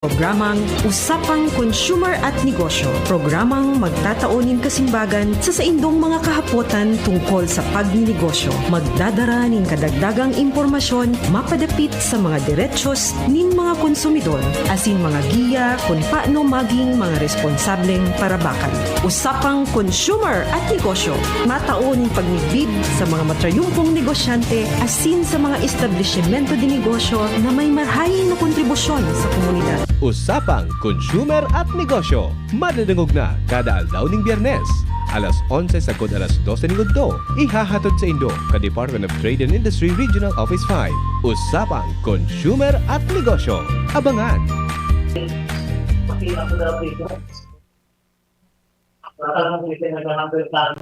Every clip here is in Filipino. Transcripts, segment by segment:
Programang Usapang Consumer at Negosyo. Programang magtataunin kasimbagan sa saindong mga kahapotan tungkol sa pagninegosyo. Magdadara nin kadagdagang impormasyon mapadapit sa mga diretsos nin mga konsumidor asin mga giya kung paano maging mga responsableng parabakan. Usapang Consumer at Negosyo. Mataon pagnibid sa mga matrayumpong negosyante asin sa mga establishmento de negosyo na may marhayin na kontribusyon sa komunidad. Usapang Consumer at Negosyo. Madadangog na kada aldaw ning Biyernes. Alas 11 sagod alas 12 ning udto. Ihahatod sa Indo ka Department of Trade and Industry Regional Office 5. Usapang Consumer at Negosyo. Abangan!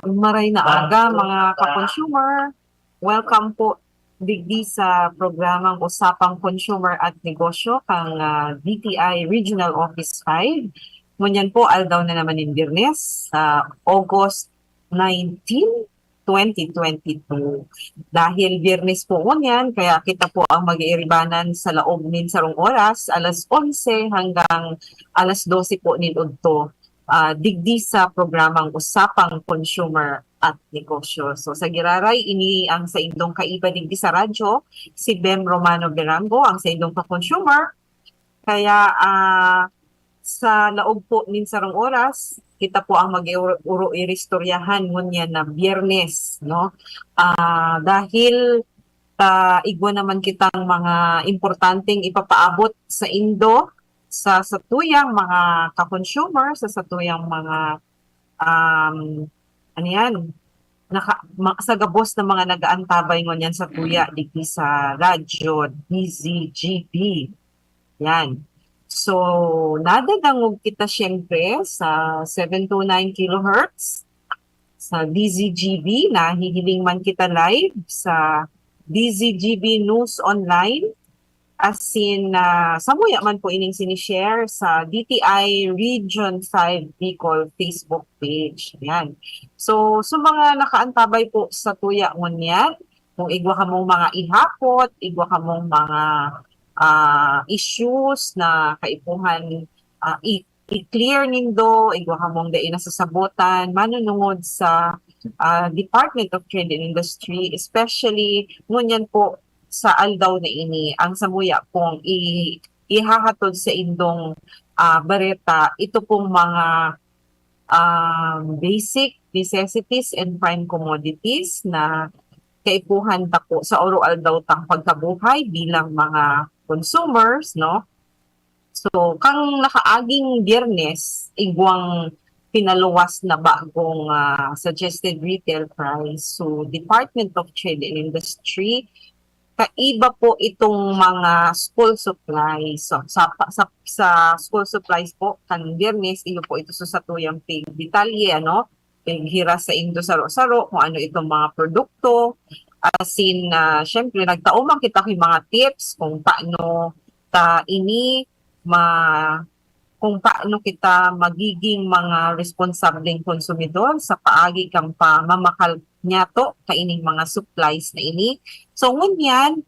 Maray na aga mga ka-consumer. Welcome po digdi sa programang Usapang Consumer at Negosyo kang DTI Regional Office 5. Ngunyan po, aldaw na naman in Biyernes sa August 19, 2022. Dahil Biyernes po ngunyan, kaya kita po ang mag-iiribanan sa laob nin sarong oras, alas 11 hanggang alas 12 po nin udto. Digdi sa programang Usapang Consumer at Negosyo. So sa Giraray, ini ang sa indong kaiba digdi sa radyo, si Bem Romano Berango, ang sa indong ka-consumer. Kaya sa laob po nin sarong oras, kita po ang mag-uro iristoryahan ngunyan na Biyernes, no? Dahil igwa naman kitang mga importanteng ipapaabot sa Indo, sa satuyang mga ka-consumer, sa satuyang mga sa gabos na mga nagaantabay ngunyan sa tuya digdi sa radyo DZGB. Yan. So, nadadangog kita syempre sa 729 kHz sa DZGB, nahihiling man kita live sa DZGB News Online, asin samuya man po ining sinishare sa DTI Region 5 Bicol Facebook page. Yan. So, mga nakaantabay po sa tuya ngunyan, kung igwa ka mong mga ihapot, igwa ka mong mga issues na kaipuhan i-clear nindo, igwa ka mong dai nasasabotan, manunungod sa Department of Trade and Industry, especially ngunyan po sa aldaw na ini, ang samuya pong ihahatod sa indong bareta, ito pong mga basic necessities and prime commodities na kaipuhan ta po sa oro aldaw tang pagkabuhay bilang mga consumers, no? So, kang nakaaging Biyernes, igwang pinaluwas na bagong suggested retail price. So, Department of Trade and Industry, kaiba po itong mga school supplies. So, sa school supplies po, kan Biyernes, iyo po ito sa satuyang detalye, ano? Paghira sa indo saro-saro, kung ano itong mga produkto. Asin, syempre, nagtaumang kita yung mga tips kung paano kung paano kita magiging mga responsableng konsumidor sa paagi kang pamamakal niya to kaining mga supplies na ini. So ngunyan,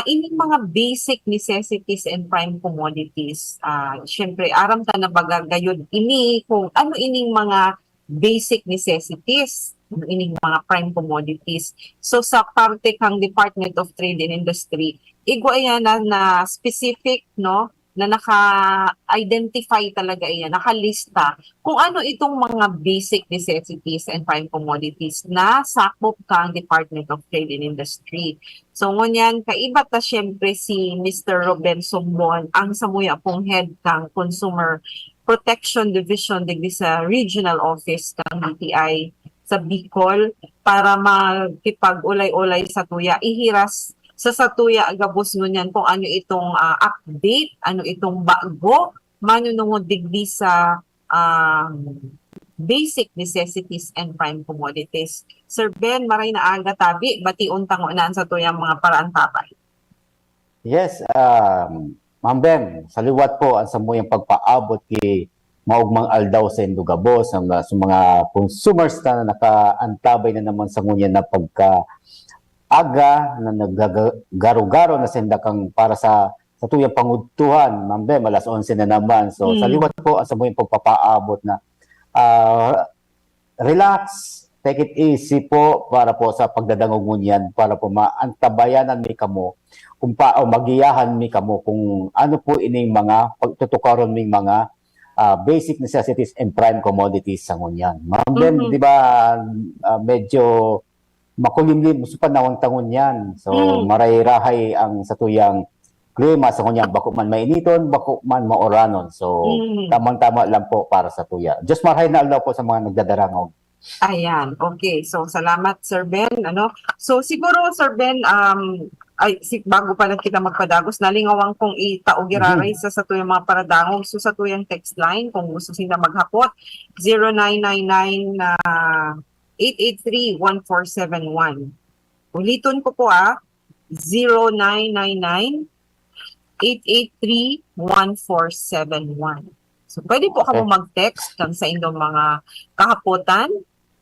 ining mga basic necessities and prime commodities, syempre aram ta na bagagayod ini kung ano ining mga basic necessities, ining mga prime commodities. So sa parte kang Department of Trade and Industry, igwa yan na specific, no, na naka-identify talaga yan, nakalista kung ano itong mga basic necessities and prime commodities na sakop kang Department of Trade and Industry. So ngunyan, kaiba ta syempre si Mr. Ruben Sumbon, ang samuya pong head kang Consumer Protection Division digdi sa Regional Office kang DTI sa Bicol, para magkipag-ulay-ulay sa tuya, ihiras sa satuya agabos ngunyan kung ano itong update, ano itong bago, manunungod digdi sa basic necessities and prime commodities. Sir Ben, maray na aga tabi, batiun tango naan sa tuyang mga paraan tatay. Yes, Ma'am Ben, saliwat po ang samuyang pagpaabot kay maugmang aldaw sa Indugabos, sa mga consumers na nakaantabay na naman sa ngunyan na pagka aga na naggagaro-garo na sendakang para sa sa tuyang pangudtuhan, Ma'am Bem, alas 11 na naman. So, sa liwat po, sa mo yung pagpapaabot na relax, take it easy po para po sa pagdadangog mo niyan, para po maantabayanan mi kamo, kung magiyahan mi kamo kung ano po ining mga pagtutukaron ming mga basic necessities and prime commodities sa ngunyan. Ma'am Bem, di ba medyo makulimlim sa panahon tangon yan. So, maray-rahay ang satuyang klima sa kanya, bako man mainiton, bako man maoranon. So, tamang-tama lang po para sa tuya. Just marahay na alaw po sa mga nagdadarangog. Ayan, okay. So, salamat, Sir Ben. So, siguro, Sir Ben, bago pa lang kita magpadagos, nalingawang kong itaog-iraray sa tuyang mga paradangog. So, sa tuyang text line, kung gusto sila maghapot, 0999 na 883-1471. Ulitin ko po 0999-883-1471. So, pwede po kamo mag-text kang sa inyong mga kahapotan,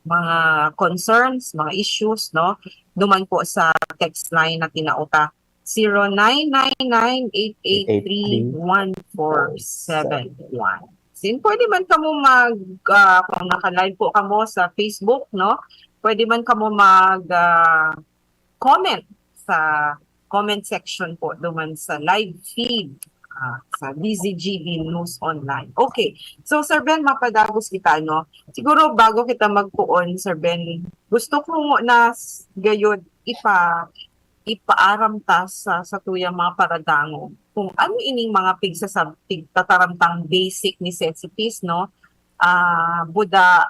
mga concerns, mga issues, no? Duman po sa text line na tinauta. 0999-883-1471. Sin, pwede man kamo kung naka-live po kamo sa Facebook, no? Pwede man kamo comment sa comment section po duman sa live feed sa DZGB News Online. Okay. So, Sir Ben, mapadagos kita, no? Siguro bago kita magpuon, Sir Ben, gusto ko na gayod ipaaram ta sa tuyang mga paradango kung ano ining mga pigtataramtang basic necessities, no? Buda,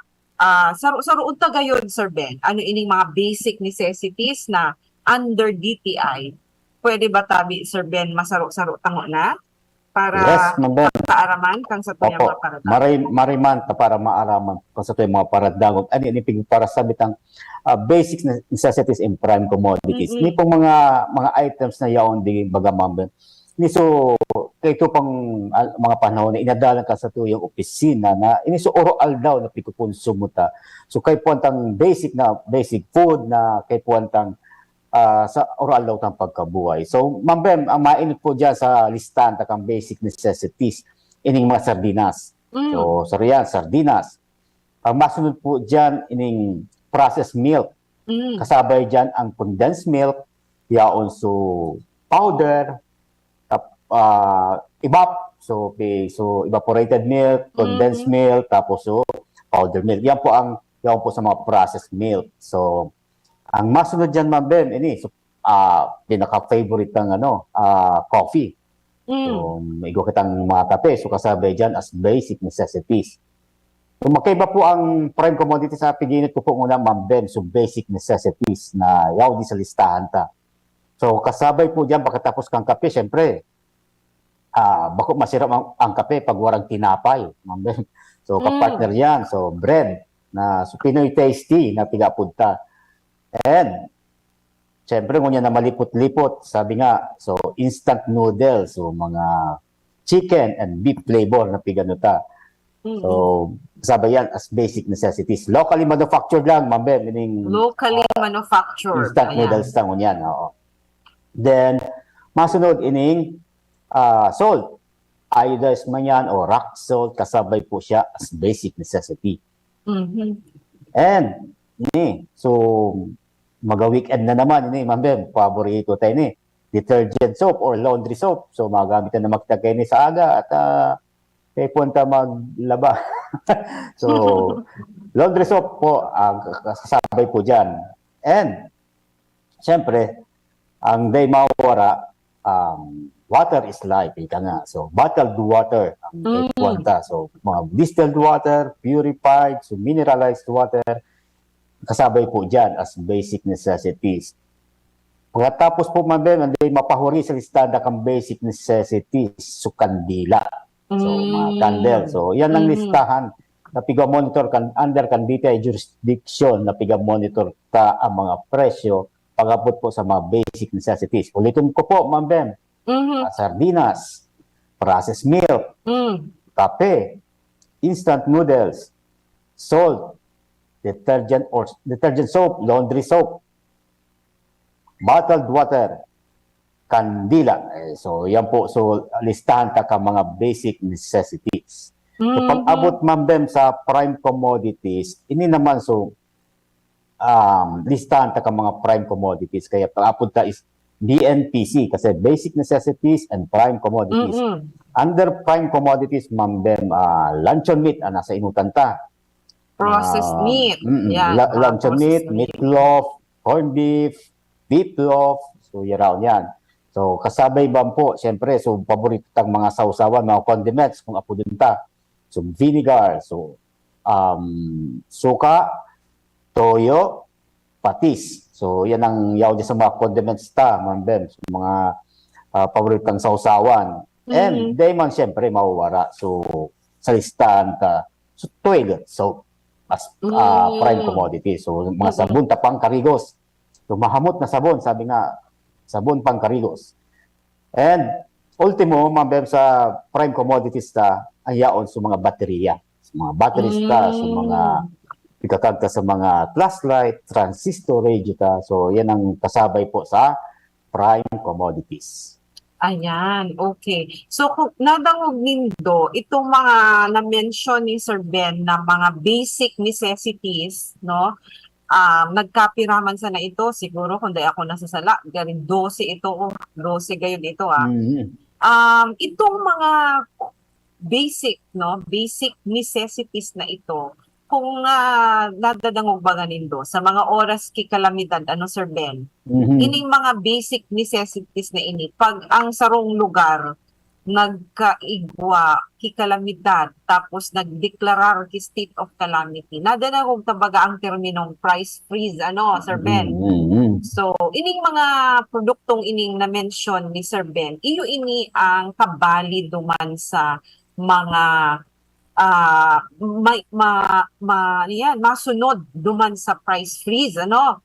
saruod ta gayod, Sir Ben, ano ining mga basic necessities na under DTI? Pwede ba tabi, Sir Ben, masaro-saro tango na? Para yes, paaraman kang sa tuyang mga paradango. Mariman ta para maaraman kang sa tuyang mga paradango. Ano ini para sabitang basic necessities and prime commodities. Ni pong mga items na yaon di bagamamben. Ni so kay to pang mga panahon na inadalan ka sa tuyang opisina na ini so oral daw na pikukonsumo ta. So kay puantang basic food na kay puantang sa oral daw tang pagkabuhay. So, Ma'am Bem, ang mainit po dyan sa listahan takang basic necessities, ining mga sardinas. So, sardinas. Ang masunod po dyan, ining processed milk. Kasabay dyan ang condensed milk, yaon so powder, evaporated milk, condensed milk, tapos so powder milk. Yan po sa mga processed milk. So, ang masunod dyan, Ma'am Bem, pinaka-favorite ng coffee. So, igo kitang mga kape. So, kasabay dyan as basic necessities. So, magkaiba po ang prime commodity sa piginit ko po muna, Ma'am Bem. So, basic necessities na yaw di sa listahan ta. So, kasabay po dyan, pagkatapos kang kape, syempre, bako masirap ang kape pag warang tinapay, Ma'am Bem. So, kapartner yan. So, bread na so, Pinoy tasty na pigapunta. And, syempre, ngunyan na malipot-lipot, sabi nga, so, instant noodles, so, mga chicken and beef flavor na piganuta. So, sabi yan as basic necessities. Locally manufactured lang, Ma'am Bem, meaning locally manufactured. instant noodles lang, ngunyan. Then, masunod, ining salt. Iodized man yan o rock salt, kasabay po siya as basic necessity. And, so, mag-weekend na naman, Ma'am Bem, paborito tayo detergent soap or laundry soap. So, magamit na magtagay sa aga at kay punta maglaba. So, laundry soap po ang kasabay po dyan. And, syempre, ang day mawara, water is life, ika nga. So, bottled water ang kay punta. So, mga distilled water, purified, so mineralized water, kasabay po dyan as basic necessities. Pagkatapos po, Ma'am Bem, hindi mapahuri sa listada kang basic necessities, so kandila. So, mga candle. So, yan ang listahan na piga-monitor under Candida jurisdiction na piga-monitor ta ang mga presyo pag-abot po sa mga basic necessities. Ulitin ko po, Ma'am Bem, sardinas, processed milk, kape, instant noodles, salt, detergent soap, laundry soap, bottled water, kandila. So yan po, so listahan ta ka mga basic necessities. So pag abot Ma'am Bem sa prime commodities, ini naman so listahan ta ka mga prime commodities, kaya pag-abot ta is BNPC kasi basic necessities and prime commodities. Under prime commodities, Ma'am Bem, luncheon meat nasa inutan ta. Processed meat. Yan, Luncheon meat, processed meat. meatloaf, corned beef, beefloaf, so yaraw yan. So kasabay ba po, siyempre, so paborito tang mga sausawan, mga condiments kung apo din ta. So vinegar, so suka, toyo, patis. So yan ang yaw sa mga condiments ta, Ma'am Bem, so, mga paboritang sausawan. And they man siyempre mawawara. So sa listahan ta, so toilet soap as prime commodity. So mga sabon tapang karigos. So mahamot na sabon, sabi nga, sabon pang karigos. And ultimo, Ma'am Bem, sa prime commodities ta, ang yaon sa mga baterya. Sa mga batteries ta, sa mga pagkakagta sa mga flashlight, transistor, radio ta. So yan ang kasabay po sa prime commodities. Ayan, okay. So, kung nadangog nindo, itong mga na-mention ni Sir Ben na mga basic necessities, no? Nagkapiraman sa na ito, siguro kung di ako nasasala, galing 12 ito, 12 gayon ito, itong mga basic, no? Basic necessities na ito, kung nadadangog ba ganindo sa mga oras ki kalamidad, ano Sir Ben? Ining mga basic necessities na ini, pag ang sarong lugar nagkaigwa ki kalamidad tapos nagdeklarar ki state of calamity, nadadangog tabaga ang terminong price freeze, ano Sir Ben? So ining mga produktong ining na-mention ni Sir Ben, iyo ini ang kabali duman sa mga masunod duman sa price freeze, ano?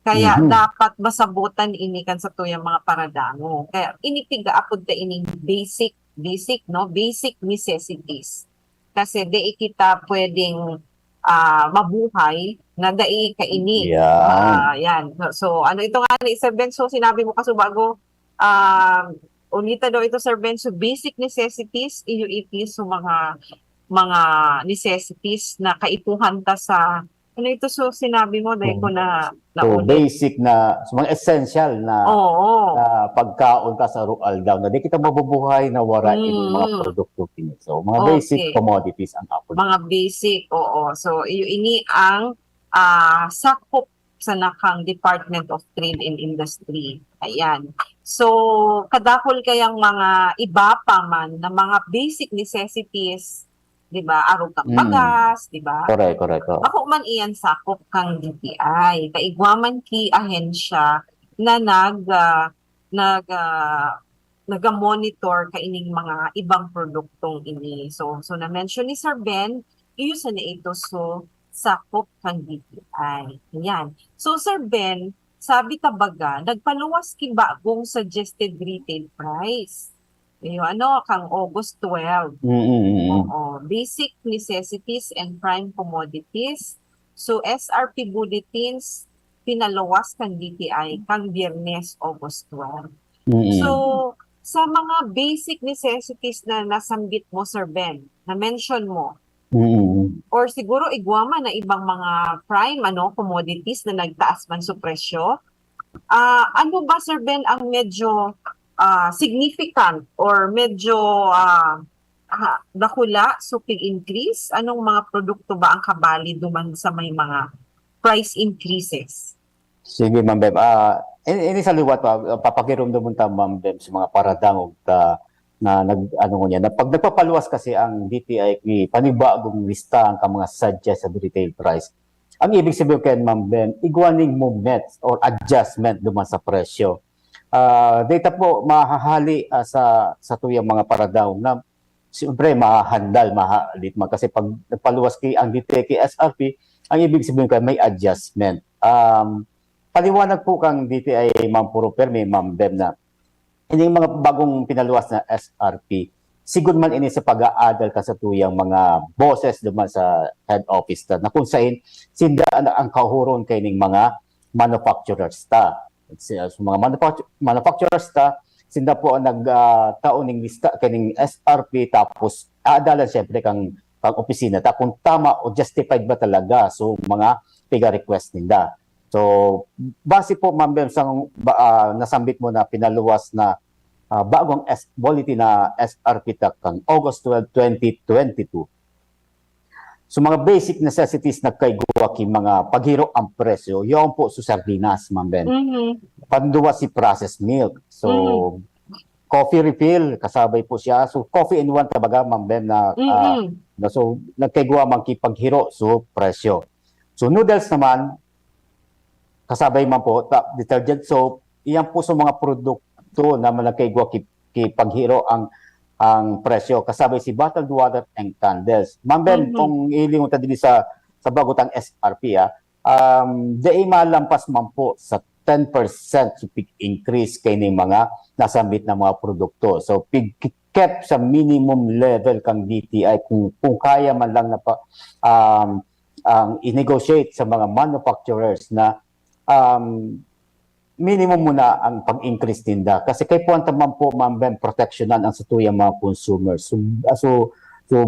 Kaya dapat masabutan ini kan sa tuyang mga paradamo. Kaya inipiga apod ta ining basic necessities. Kasi di kita pwedeng mabuhay na dai kaini. Yan. So ano ito nga ni Sir Ben, so sinabi mo kasubago, unita daw ito Sir Ben, so basic necessities, iyo iti so mga necessities na kaipuhan ta sa ano ito, so sinabi mo dahil ko na so basic na, so mga essential na, na pagkaon ta sa rural daw na di kita mabubuhay na wala yung mga produkto kini. So mga basic commodities ang apod. Mga basic, so ini ang sakop sa nakang Department of Trade and Industry. Ayan. So kadakol kayang mga iba pa man na mga basic necessities, di ba? Araw kang pagas, di ba? Correct. Ako man iyan sakop kang DTI. Kaigwaman ki ahensya na naga-monitor kaining mga ibang produktong ini. So na-mention ni Sir Ben, iyo sa na ito, so sakop kang DTI. Ayan. So Sir Ben, sabi tabaga, nagpaluwas ki bagong suggested retail price. Ano, kang August 12. Basic necessities and prime commodities. So, SRP bulletins, pinaluwas kang DTI kang Biyernes, August 12. So, sa mga basic necessities na nasambit mo, Sir Ben, na-mention mo, or siguro igwama na ibang mga prime commodities na nagtaas man sa presyo, ano ba, Sir Ben, ang medyo significant or medyo dakula so pig-increase? Anong mga produkto ba ang kabali duman sa may mga price increases? Sige, Ma'am Bem. Ini sa liwat papakirumdum ta, Ma'am Bem, sa mga paradangog na pag nagpapaluwas kasi ang DTI panibagong listahan ka mga suggested retail price. Ang ibig sabihin kay Ma'am Bem, igwaning movement or adjustment duman sa presyo. Data po mahahali sa tuyang mga paradangog na siyempre mahahandal, mahalit man kasi pag nagpaluwas ang DTI SRP, ang ibig sabihin kay may adjustment. Paliwanag po kang DTI Ma'am Puro Permi, Ma'am Bem, na hindi mga bagong pinaluwas na SRP, siguro man ini sa pag-aadal ka sa tuyang mga bosses duman sa head office na kung saan sindaan ang kahuron kay ning mga manufacturers ta. Sa mga manufacturers ta, sinda po ang nagtaon ning lista kaning SRP, tapos aadalan syempre kang opisina ta kung tama o justified ba talaga so mga piga request ninda. So base po Ma'am Bem sa nasambit mo na pinaluwas na bagong bulletin na SRP ta kang August 12, 2022. So mga basic necessities na kay guwaki mga paghiro ang presyo, yon po sa sardinas, Ma'am Ben. Panduwa si processed milk. So coffee refill, kasabay po siya. So coffee in one tabaga, Ma'am Ben, so nagkaiguwa man kipaghiro so presyo. So noodles naman, kasabay man po, detergent soap, iyan po sa mga produkto na malagkaigwa kipaghiro ang presyo. Kasabay si bottled water and candles. Ma'am Ben, kung ilingon ta din sa bagotang SRP, di malampas man po sa 10% so pig increase kayong mga nasambit na mga produkto. So pig kept sa minimum level kang DTI kung kaya man lang na i-negotiate sa mga manufacturers na minimum muna ang pag-increase tinda. Kasi kay puwanta man po, Ma'am Ben, protectionan ang satuyang mga consumers. So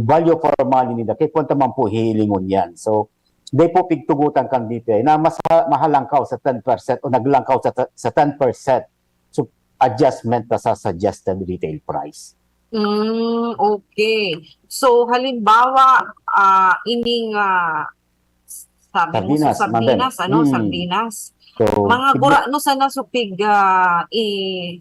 value for money nila, kay puwanta man po hihilingon yan. So, di po pigtugutan kang dito na mas mahalangkaw sa 10% o naglangkaw sa 10%. So, adjustment sa suggested retail price. Okay. So, halimbawa, ining sabi mo Sardinas, sa sardinas, sardinas. So, Mga gura no sana supig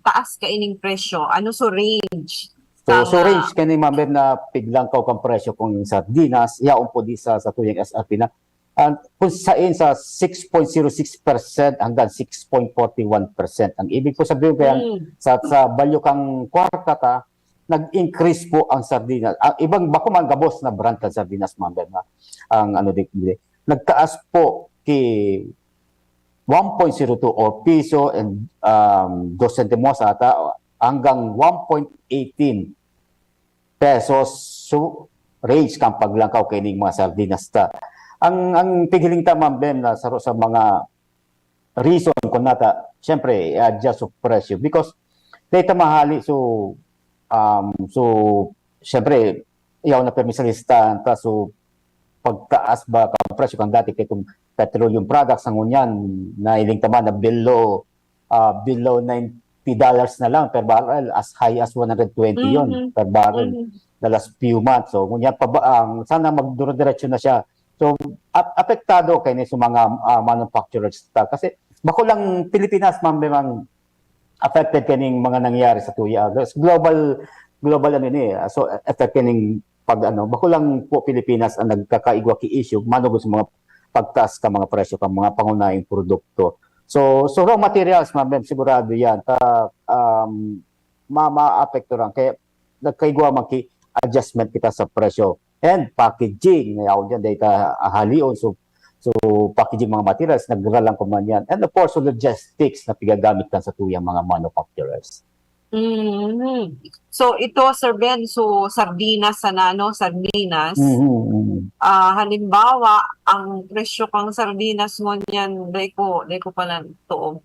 taas ka ining presyo. Ano so range? So range kani Ma'am Ben na piglangkaw kang presyo kung sardinas, yaon po di sa tuyang SRP na kung sain sa 6.06% hanggang 6.41%. Ang ibig po sabihin kaya sa value kang kwarta ta, nag-increase po ang sardinas. Ang ibang bako man gabos na brand kan sardinas, Ma'am Ben, ang nagtaas po ki 1.02 or piso and 2 centimos ata hanggang 1.18 pesos so range kang paglangkaw kining mga sardinas ta. Ang pigiling ta, Ma'am Ben, na sa mga reason kung nata syempre adjust of presyo because data mahali so syempre yaw na permisalista ta so pagtaas ba ka presyo kang dati kay itong petroleum products ang unyan na iling tama na below $90 na lang per barrel, as high as 120 yon per barrel the last few months. So ngunyan sana magduro-diretso na siya. So apektado kay ni sa mga manufacturers ta kasi bako lang Pilipinas, Ma'am, memang affected kaning mga nangyari sa tuya. Global so affected kaning bako lang po Pilipinas ang nagkakaigwa ki issue manugod sa mga pagtaas ka mga presyo ka mga pangunahing produkto. So raw materials, Ma'am, sigurado yan ma-apekto ran kaya nagkaigwa maki adjustment kita sa presyo and packaging ngayon dyan data halion so packaging mga materials nagralang ko man yan and of course logistics na pigagamit kan sa tuyang mga manufacturers. So ito, Sir Ben, so sardinas sardinas. Halimbawa, ang presyo kang sardinas mo niyan, dai ko pala tuog.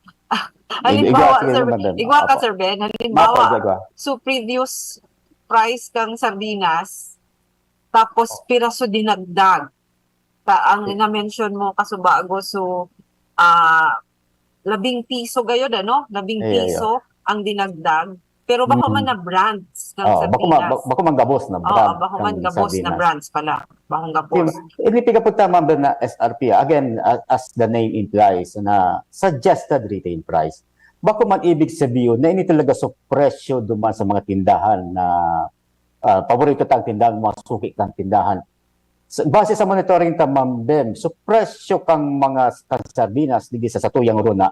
Halimbawa, Sir Ben, halimbawa, so previous price kang sardinas, tapos piraso dinagdag. Ang na-mention mo kasubago, so 10 piso gayod, 10 piso ang dinagdag. Pero baka man na brands ng sardinas. Bako man gabos na brand. Bako man gabos na brands pala. Bakong gabos. Inipiga po tama ba na SRP? Again, as the name implies, na suggested retail price. Bako man ibig sabihin na ini talaga so presyo duman sa mga tindahan na paborito tang tindahan, mga suki tang tindahan. Base sa monitoring ta, Ma'am Ben, so presyo kang mga sardinas digi sa satuyang runa,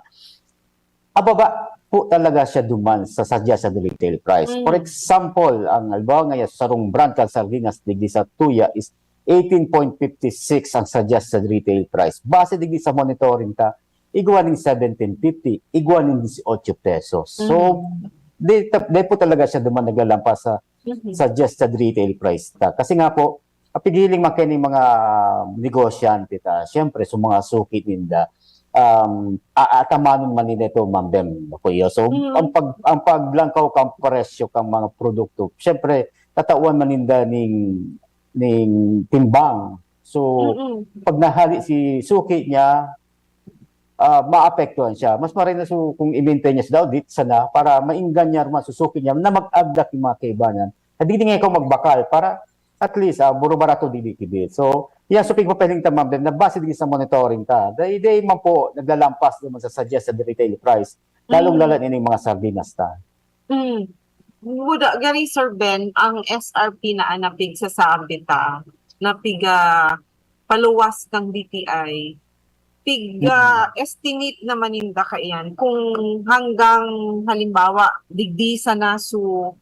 ababa po talaga siya duman sa suggested retail price. For example, ang albawa ngayon sa sarong brand kan sardinas digi sa tuya is 18.56 ang suggested retail price. Base digi sa monitoring ta, igwa ning 17.50, igwa ning 18 pesos. So, di po talaga siya duman naglalampas sa suggested retail price ta. Kasi nga po, pigiling makining mga negosyante ta, syempre sa mga suki ninda, aatamanon man nito, Ma'am Bem, Kuya. So, ang paglangkaw kang presyo kang mga produkto, syempre, tatawan maninda ning timbang. So, pag nahali si suki niya, maapektuhan siya. Mas maray na kung i-maintain niya daw dit sana para mainggan niya man susuki niya na mag-agdak yung mga kaibanan. Hindi nga ikaw magbakal para at least buro barato didikibit. So, yeah, so pig papeling ta ma'am na base din sa monitoring ta. Day man po naglalampas naman sa suggested retail price. Lalong lala ining mga sardinas ta. Muda gani Sir Ben, ang SRP na anapig sa sabita, napiga paluwas kang DTI, piga estimate naman ninda kaiyan kung hanggang halimbawa digdi sana so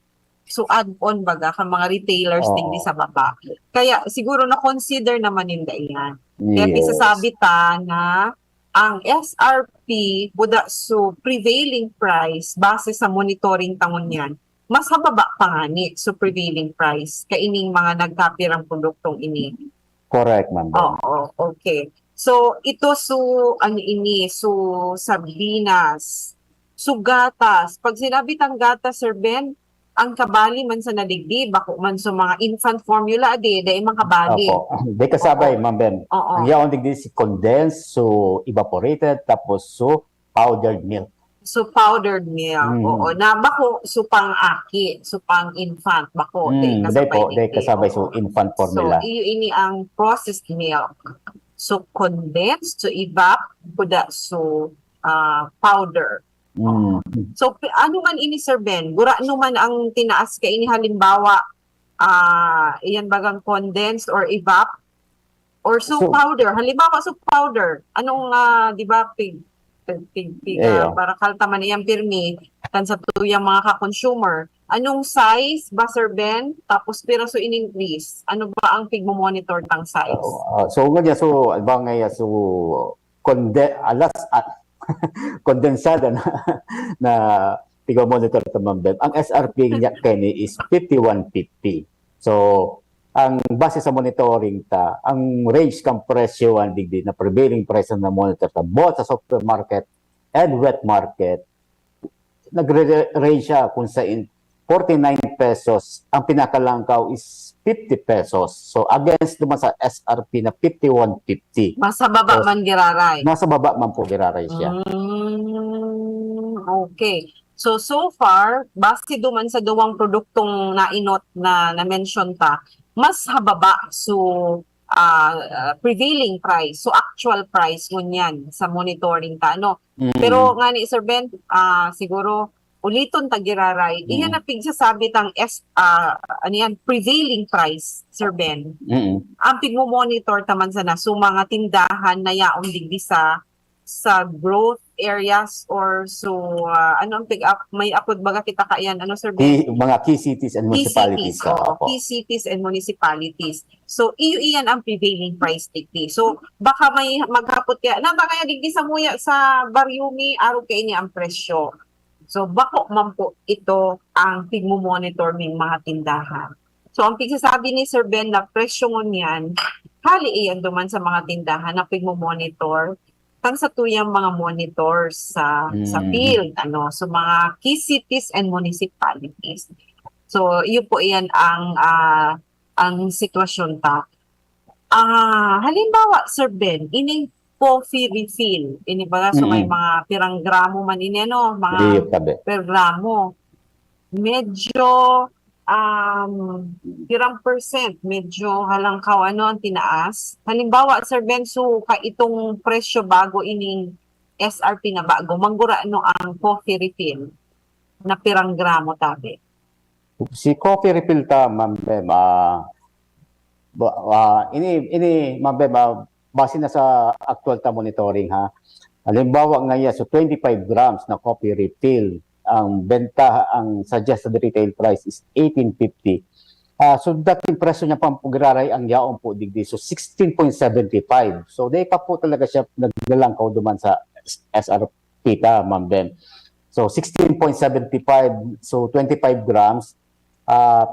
add-on baga ka mga retailers digdi sa baba. Kaya siguro na consider naman ninda iyan. Kaya pisasabi ta na ang SRP buda so prevailing price base sa monitoring tangon yan mas hababa pa nga ni so prevailing price kaining mga nagkapirang produktong ini. Correct, ma'am. Oo, okay. So, ito ano ini, sardinas, gatas. Pag sinabi tang gatas, Sir Ben, ang kabali man sa nadigdi, bako man sa mga infant formula, di mga kabali. Opo. Di kasabay, Ma'am Ben. Ang yaon digdi si condensed, evaporated, tapos powdered milk. So, powdered milk. Oo. Na bako, pang aki, pang infant, bako. Di kasabay infant formula. So, ini ang processed milk. So, condensed, evap, kuda, powder. So, ano man ini, Sir Ben? Bura ano man ang tinaas ka ini halimbawa, iyan bagang condensed or evap? Or powder? Halimbawa, powder. Anong, di ba, para kaltaman iyang pirmi, kan sa tuyang mga ka-consumer. Anong size ba, Sir Ben? Tapos piraso in-increase. Ano ba ang pigmo-monitor tang size? Kondensada na pigmo-monitor ta Ma'am Ben. Ang SRP niya kani is 5150. So, ang base sa monitoring ta, ang range kang presyo ang digdi na prevailing price na monitor ta both sa supermarket and wet market nagre-range siya kung sa 49 pesos, ang pinakalangkaw is 50 pesos. So against naman sa SRP na 51.50. Nasa baba man giraray. Nasa baba man po giraray siya. Okay. So far, base duman sa duwang produktong nainot na na-mention ta, mas hababa prevailing price, actual price ngunyan sa monitoring ta, no? Pero nga ni Sir Ben, siguro uliton tagiraray, iyan na pigsasabi tang prevailing price, Sir Ben. Ang pigmo-monitor taman sana mga tindahan na yaong digdi sa growth areas or ano ang pick-up, may apod baga kita kaayan, ano Sir Ben? Mga key cities and municipalities. Key cities and municipalities. So, iyan ang prevailing price digdi. So, baka may maghapot kaya, na baka digdi sa muya sa Baryumi, araw kay niya ang presyo. So, bako man po ito ang pigmo-monitor ng mga tindahan. So, ang pigsasabi ni Sir Ben na presyo ngunyan, hali iyan duman sa mga tindahan na pigmo-monitor kang sa tuyang mga monitors sa field, so mga key cities and municipalities. So, yun po iyan ang sitwasyon ta. Halimbawa, Sir Ben, ining coffee refill, ini ba so may mga pirang gramo man ini, mga per gramo. Medyo pirang percent, medyo halangkaw ang tinaas. Halimbawa, Sir Ben, ka itong presyo bago ining SRP na bago, manggura ang coffee refill na pirang gramo tabi. Si coffee refill ta, Ma'am Bem, ini Ma'am Bem, base na sa actual ta monitoring ha. Halimbawa ngayon, 25 grams na coffee refill, ang benta, ang suggested retail price is 18.50. So dating presyo niya pang pugiraray ang yaon po digdi. So 16.75. So day pa po talaga siya naglalangkaw duman sa SRP ta, Ma'am Ben. So 16.75, so 25 grams.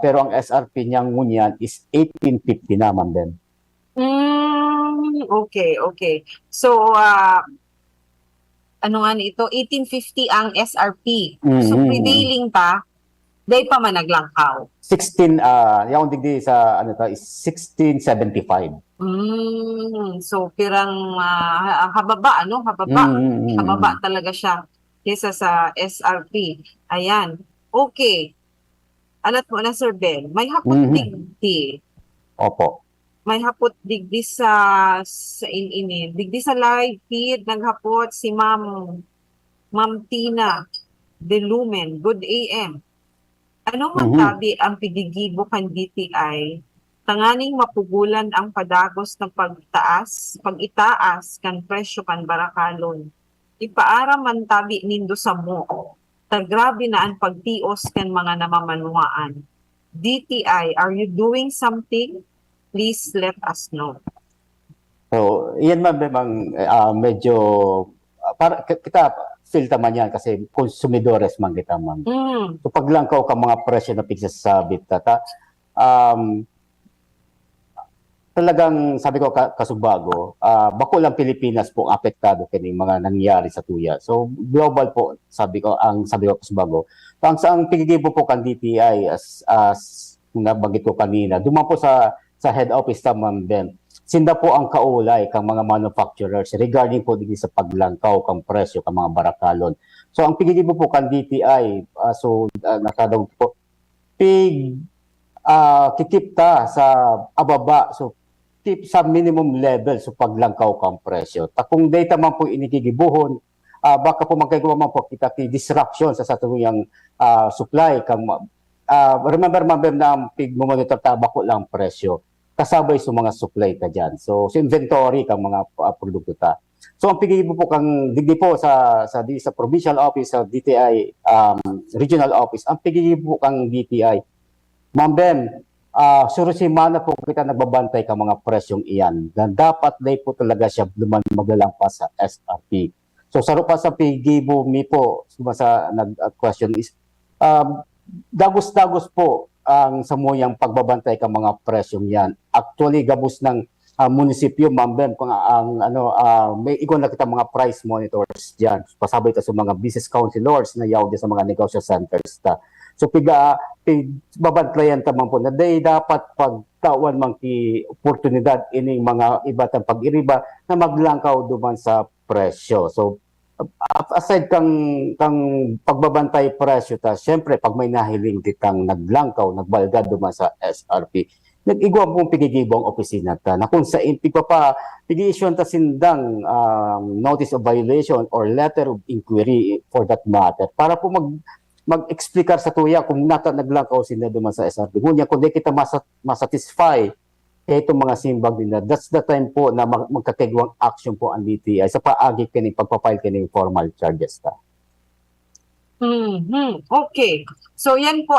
Pero ang SRP niya ngunyan is 18.50 na, Ma'am Ben. Okay. So ano nga ito, 1850 ang SRP. So Mm. prevailing pa, day pa man naglangkaw. 16 yung digdi sa ano to is 1675. So pirang hababa, ano? Hababa talaga siya kaysa sa SRP. Ayan. Okay. Alat mo na, Sir Ben. May hapot Mhm. digdi. Opo. May hapot digdi sa digdi sa live feed naghapot si Ma'am Tina De Lumen. Good AM. Ano man Mhm. tabi ang pigigibo kan DTI, tanganing mapugulan ang padagos ng pag-itaas kan presyo kan barakalon. Ipaara man tabi nindo sa mo. Tagrabe na ang pagtios kan mga namamanuaan. DTI, are you doing something? Please let us know. So, iyan man bang medyo para kita feel taman yan kasi konsumidores man kita man. So paglangkaw ka mga presyo na pigsasabit tata talagang sabi ko kasubago, bako lang Pilipinas po apektado kini mga nangyari sa tuya. So global po sabi ko kasubago. So, ang pigigibo po kan DTI as nabanggit ko kanina, duman po sa head office naman din. Sinda po ang kaulay kang mga manufacturers regarding po dito sa paglangkaw kang presyo kang mga barakalon. So ang pigigibo po kan DTI nakadawg po kikip ta sa ababa, so keep sa minimum level so paglangkaw kang presyo. Kung data man po inigigibuhon, baka po magkagawa man po kita ki disruption sa satuyang supply. Remember mabem na ang pig-monitor ta bako lang presyo. Kasabay sa mga supply ka dyan. So inventory kang mga produkto ta. So ang pigigibo po kang digdi po sa provincial office, sa DTI regional office, ang pigigibo po kang DTI. Ma'am Ben, surusimana po kita nagbabantay ka mga presyong iyan na dapat day po talaga siya maglalampas sa SRP. So saro pa sa pigibo mi po sa nag-question is dagos-dagos po ang samuyang pagbabantay ka mga presyong yan. Actually gabos ng munisipyo, Ma'am Ben, kung may ikon na kita mga price monitors diyan. Pasabay ta sa mga business councilors na yaw sa mga negosyo centers ta. So babantlayan tamang po na day dapat pagtawan man ki oportunidad ining mga ibatang pag-iriba na maglangkaw duman sa presyo. So aside kang pagbabantay presyo ta, syempre pag may nahiling ditang naglangkaw, nagbalgad duman sa SRP, nag-igwa pong pigigibong opisina ta na kung sa pigi-issue ta sindang notice of violation or letter of inquiry for that matter para po mag-explicar sa tuya kung naglangkaw sila duman sa SRP. Ngunya, kung di kita masatisfy kaya itong mga simbag nila, that's the time po na magkakigwang action po ang DTI sa paagi kining pagpapile kining formal charges ta. Okay. So yan po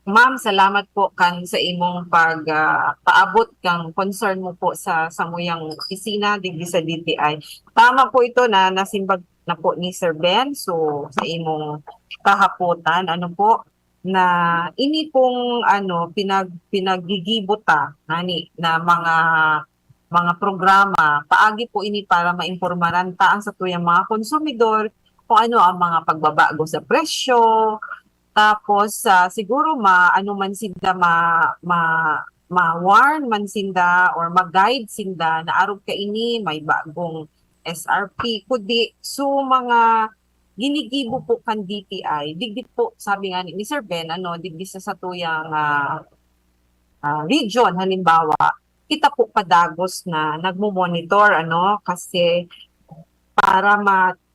Ma'am, salamat po kan sa imong paabot kang concern mo po sa samuyang opisina digdi sa DTI. Tama po ito na nasimbag na po ni Sir Ben. So sa imong kahapotan na ini pong pinaggigibota na mga programa paagi po ini para maimpormaran ta ang satuyang mga konsumidor kung ano ang mga pagbabago sa presyo. Tapos siguro man sinda ma-warn man sinda or mag-guide sinda na arog kaini may bagong SRP kundi so mga ginigibo po kan DTI digdi po sabi nga ni Sir Ben digdi sa satuyang region halimbawa kita po padagos na nagmo-monitor kasi para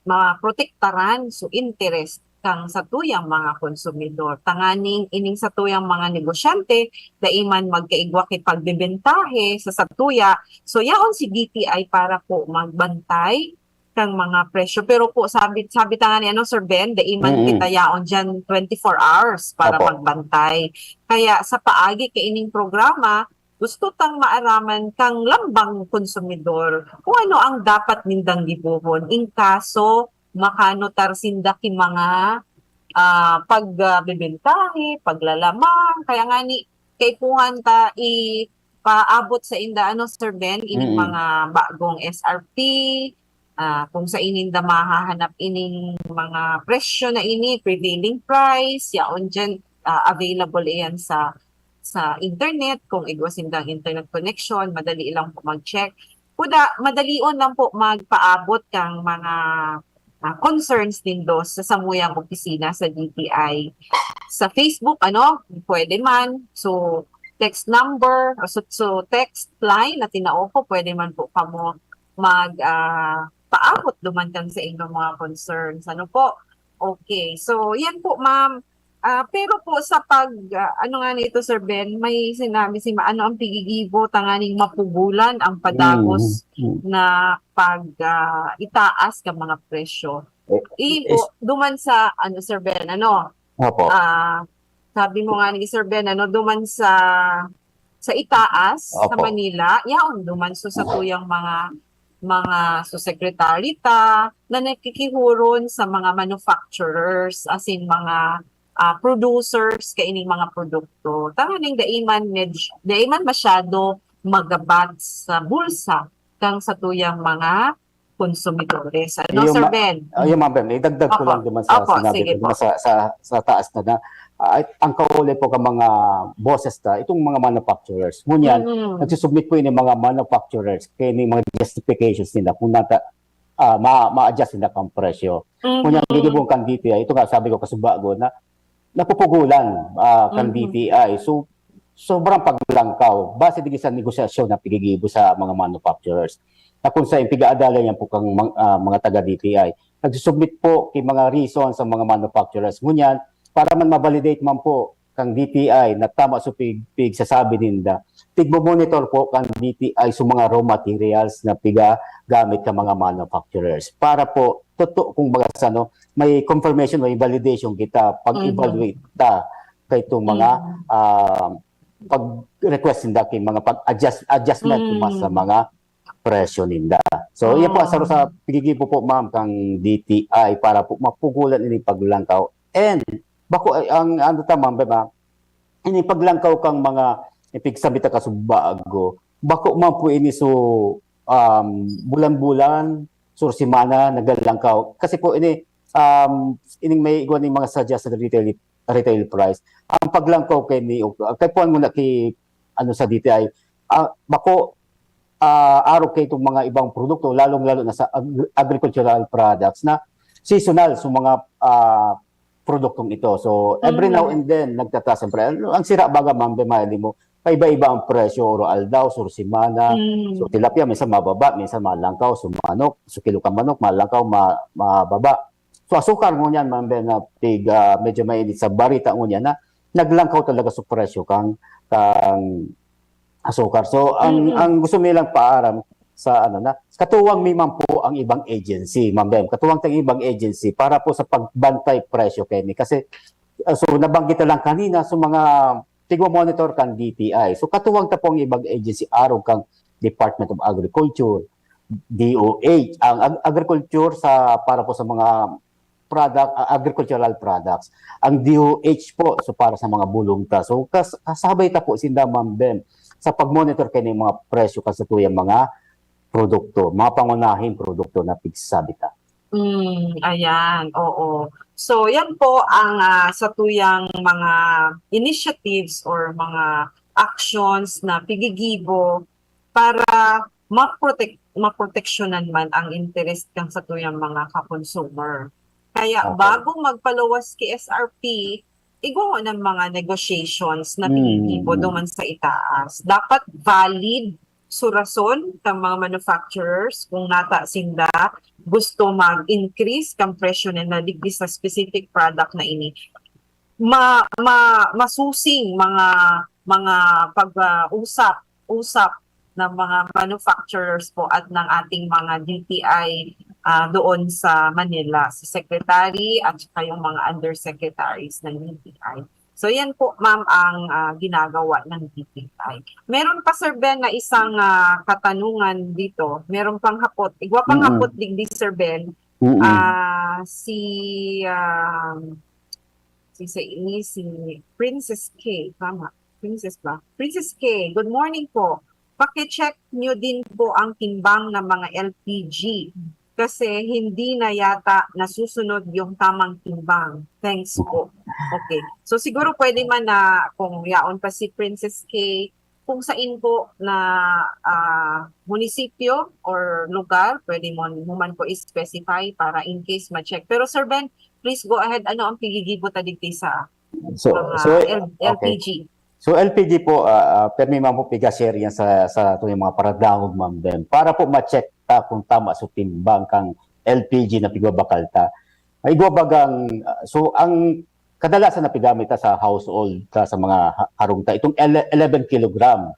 maprotektaran so interest kang satuyang mga konsumidor. Tanganing ining satuyang mga negosyante daiman magkaigwa kay pagbebentahe sa satuya. So yaon si DTI para po magbantay kang mga presyo. Pero po sabi tangan ni Sir Ben, daiman kita yaon diyan 24 hours para magbantay. Kaya sa paagi kay ining programa gusto tang maaraman kang lambang konsumidor kung ano ang dapat nindang gibuhon in kaso makanotar sinda ki mga pagbebentahe, paglalamang, kaya nga ni kay puhan ta paabot sa inda Sir Ben ining mga bagong SRP kung sa ininda mahahanap ining mga presyo na ini, prevailing price, yaon dyan, available iyan sa internet, kung igwasindang internet connection, madali lang po mag-check. Madalion lang po magpaabot kang mga concerns din do sa samuyang opisina sa DTI. Sa Facebook, pwede man. So, text number, so text line na tinao ko, pwede man po kamo paabot duman kan sa inyong mga concerns. Ano po? Okay. So, yan po, ma'am. Pero po sa ano nga nito, Sir Ben, may sinabi ano ang pigigibo, tanganing mapugulan ang padagos na itaas ka mga presyo. Po, duman sa, Sir Ben, Opo. sabi mo nga ni Sir Ben, duman sa itaas sa Opo. Manila, yaon duman sa tuyang mga secretary na nakikihuron sa mga manufacturers, as in mga producers kaining mga produkto. Tanganing daiman masyado magabat sa bulsa kang sa tuyang mga konsumidores. Sir Ben? Yung Ma'am Ben, idagdag ko lang naman sa sinabi ko sa taas na ang kauli po ka mga bosses itong mga manufacturers. Ngunyan, nagsusubmit po yung mga manufacturers kaya yung mga justifications nila kung ma-adjust nila ang presyo. Ngunyan, gigibong kan DTI, ito nga sabi ko kasubago na napupugulan kan DTI. So, sobrang paglangkaw. Base din sa negosasyon na pigigibo sa mga manufacturers. Na kung sa pigaadala niyan po kang mga taga-DTI. Nagsusubmit po kay mga reason sa mga manufacturers. Ngunyan, para man ma-validate man po kang DTI na tama sa sasabi ninda, tigmo-monitor po kang DTI sa mga raw materials na gamit ka mga manufacturers. Para po, totoo kung baga may confirmation, may validation kita pag-evaluate kay itong mga pag-request ninda kay mga adjustment sa mga presyo ninda. So, yan po asaro sa pigigibo po ma'am kang DTI para po mapugulan ini paglangkaw. And bako ang ma'am ba ini paglangkaw kang mga ipigsabita ka subago. Bako man po ini bulan-bulan semana nagalangkaw. Kasi po ini ining may igwan ng mga suggested retail price. Ang paglangkaw kay ni kay puan mo na sa DTI bako araw kay itong mga ibang produkto, lalong-lalo na sa agricultural products na seasonal sa mga produktong ito. So, every now and then, nagtataas ang presyo. Ang sira baga, ma'am, bemali mo, paiba-iba ang presyo, oro aldaw, sursimana, so tilapia, minsan mababa, minsan malangkaw, so manok, so kilo ka manok, malangkaw, mababa. So, asukar mo niyan, ma'am, na medyo mainit sa barita mo niyan na naglangkaw talaga sa presyo kang asukar. So, ang gusto nilang paaram sa katuwang may man po ang ibang agency, ma'am Ben. Katuwang tayong ibang agency para po sa pagbantay presyo kini. Kasi, so nabanggit lang kanina sa mga tigmo-monitor kan DTI. So, katuwang ta po ang ibang agency, araw kang Department of Agriculture, DOH, ang agriculture para po sa mga agricultural products. Ang DOH po, so para sa mga bulong ta. So, kasabay ta po sinda, ma'am Ben, sa pag-monitor kayo ng mga presyo kasi tuyang mga produkto, mga pangunahing produkto na pigsabita. Ayan, oo. So, yan po ang sa tuyang mga initiatives or mga actions na pigigibo para maproteksyonan man ang interest kang sa tuyang mga ka-consumer. Kaya bago magpaluwas kay SRP, igawa ng mga negotiations na pigigibo duman sa itaas. Dapat valid surason kang mga manufacturers kung nata sinda gusto mag-increase kang presyo na digdi sa specific product na ini. Masusing mga pag-usap ng mga manufacturers po at ng ating mga DTI doon sa Manila, si Secretary at saka yung mga undersecretaries ng DTI. So yan po, ma'am, ang ginagawa ng DTI. Meron pa, Sir Ben, na isang katanungan dito. Meron pang hapot. Igwa pang hapot digdi, Sir Ben. Si Princess K. Tama. Princess ba? Princess K, good morning po. Paki-check nyo din po ang timbang ng mga LPG. kasi hindi na yata nasusunod yung tamang timbang. Thanks po. Okay. So siguro pwede man na kung yaon pa si Princess K, kung saan po na munisipyo or lugar, pwede mo man po i-specify para in case ma-check. Pero Sir Ben, please go ahead. Ano ang pigigibo tadigti sa So, mga so okay. LPG? So LPG po, permi man po piga-share yan sa yung mga paradangog, Ma'am Ben, para po ma-check ta kung tama so timbang kang LPG na pigbabakal ta. Ay bagang so ang kadalasan na pigamit ta sa household ta sa mga harong ta itong 11 kilogram.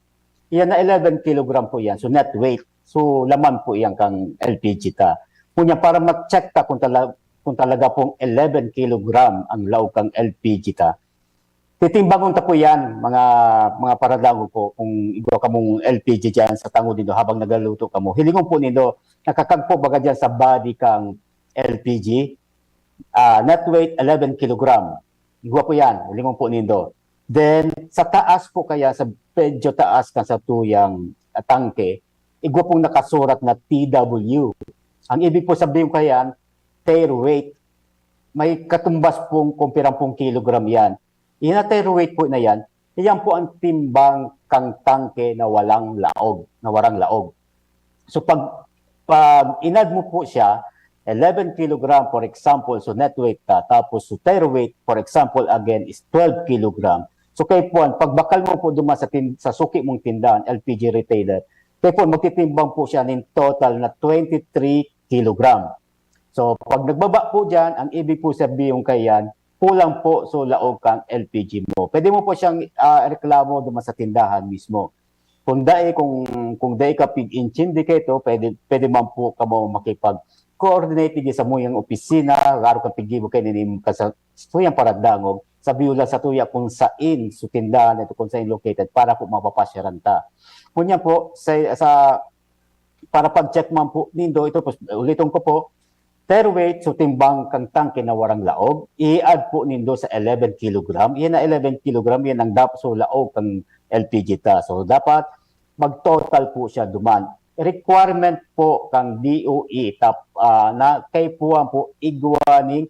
Iyan na 11 kilogram po yan. So net weight. So laman po yan kang LPG ta. Kunya para ma-check ta kung talaga pong 11 kilogram ang laog kang LPG ta. Titimbangon ta po yan, mga paradago po, kung igwa ka mong LPG dyan sa tango dito habang nagaluto ka mo. Hilingon po nito, nakakagpo baga dyan sa body kang LPG, net weight 11 kilogram. Igwa po yan, hilingon po nito. Then, sa taas po kaya, sa medyo taas ka sa tuyang tangke, igwa pong nakasurat na TW. Ang ibig po sabihin kaya, tare weight. May katumbas pong kumpirampung kilogram yan. Inatay weight po na yan po ang timbang kang tangke na walang laog, na warang laog. So pag inad mo po siya, 11 kilogram for example, so net weight ta, tapos so tire weight for example again is 12 kilogram. So kay po, pag bakal mo po duma sa suki mong tindahan, LPG retailer, kay po magtitimbang po siya ng total na 23 kilogram. So pag nagbaba po dyan, ang ibig po sabihin kayan, kulang po so laog kang LPG mo. Pwede mo po siyang reklamo duman sa tindahan mismo. Kung dai ka pig-indicator, pwede man po kamo makipag-coordinate sa muyang opisina, garo kang pigibo kay ninim ka sa tuyang paradangog, sa biula sa tuya kung saan sa tindahan ito kung saan located para po mapapasyaran ta. Kunya po sa para pag-check man po nindo ito uliton ko po tare weight, so timbang kang tangke na warang laog, i-add po nindo sa 11 kilogram. Yan na 11 kilogram, yan ang dapat so laog kang LPG ta. So dapat mag-total po siya duman. Requirement po kang DOE na kay puwan po igwaning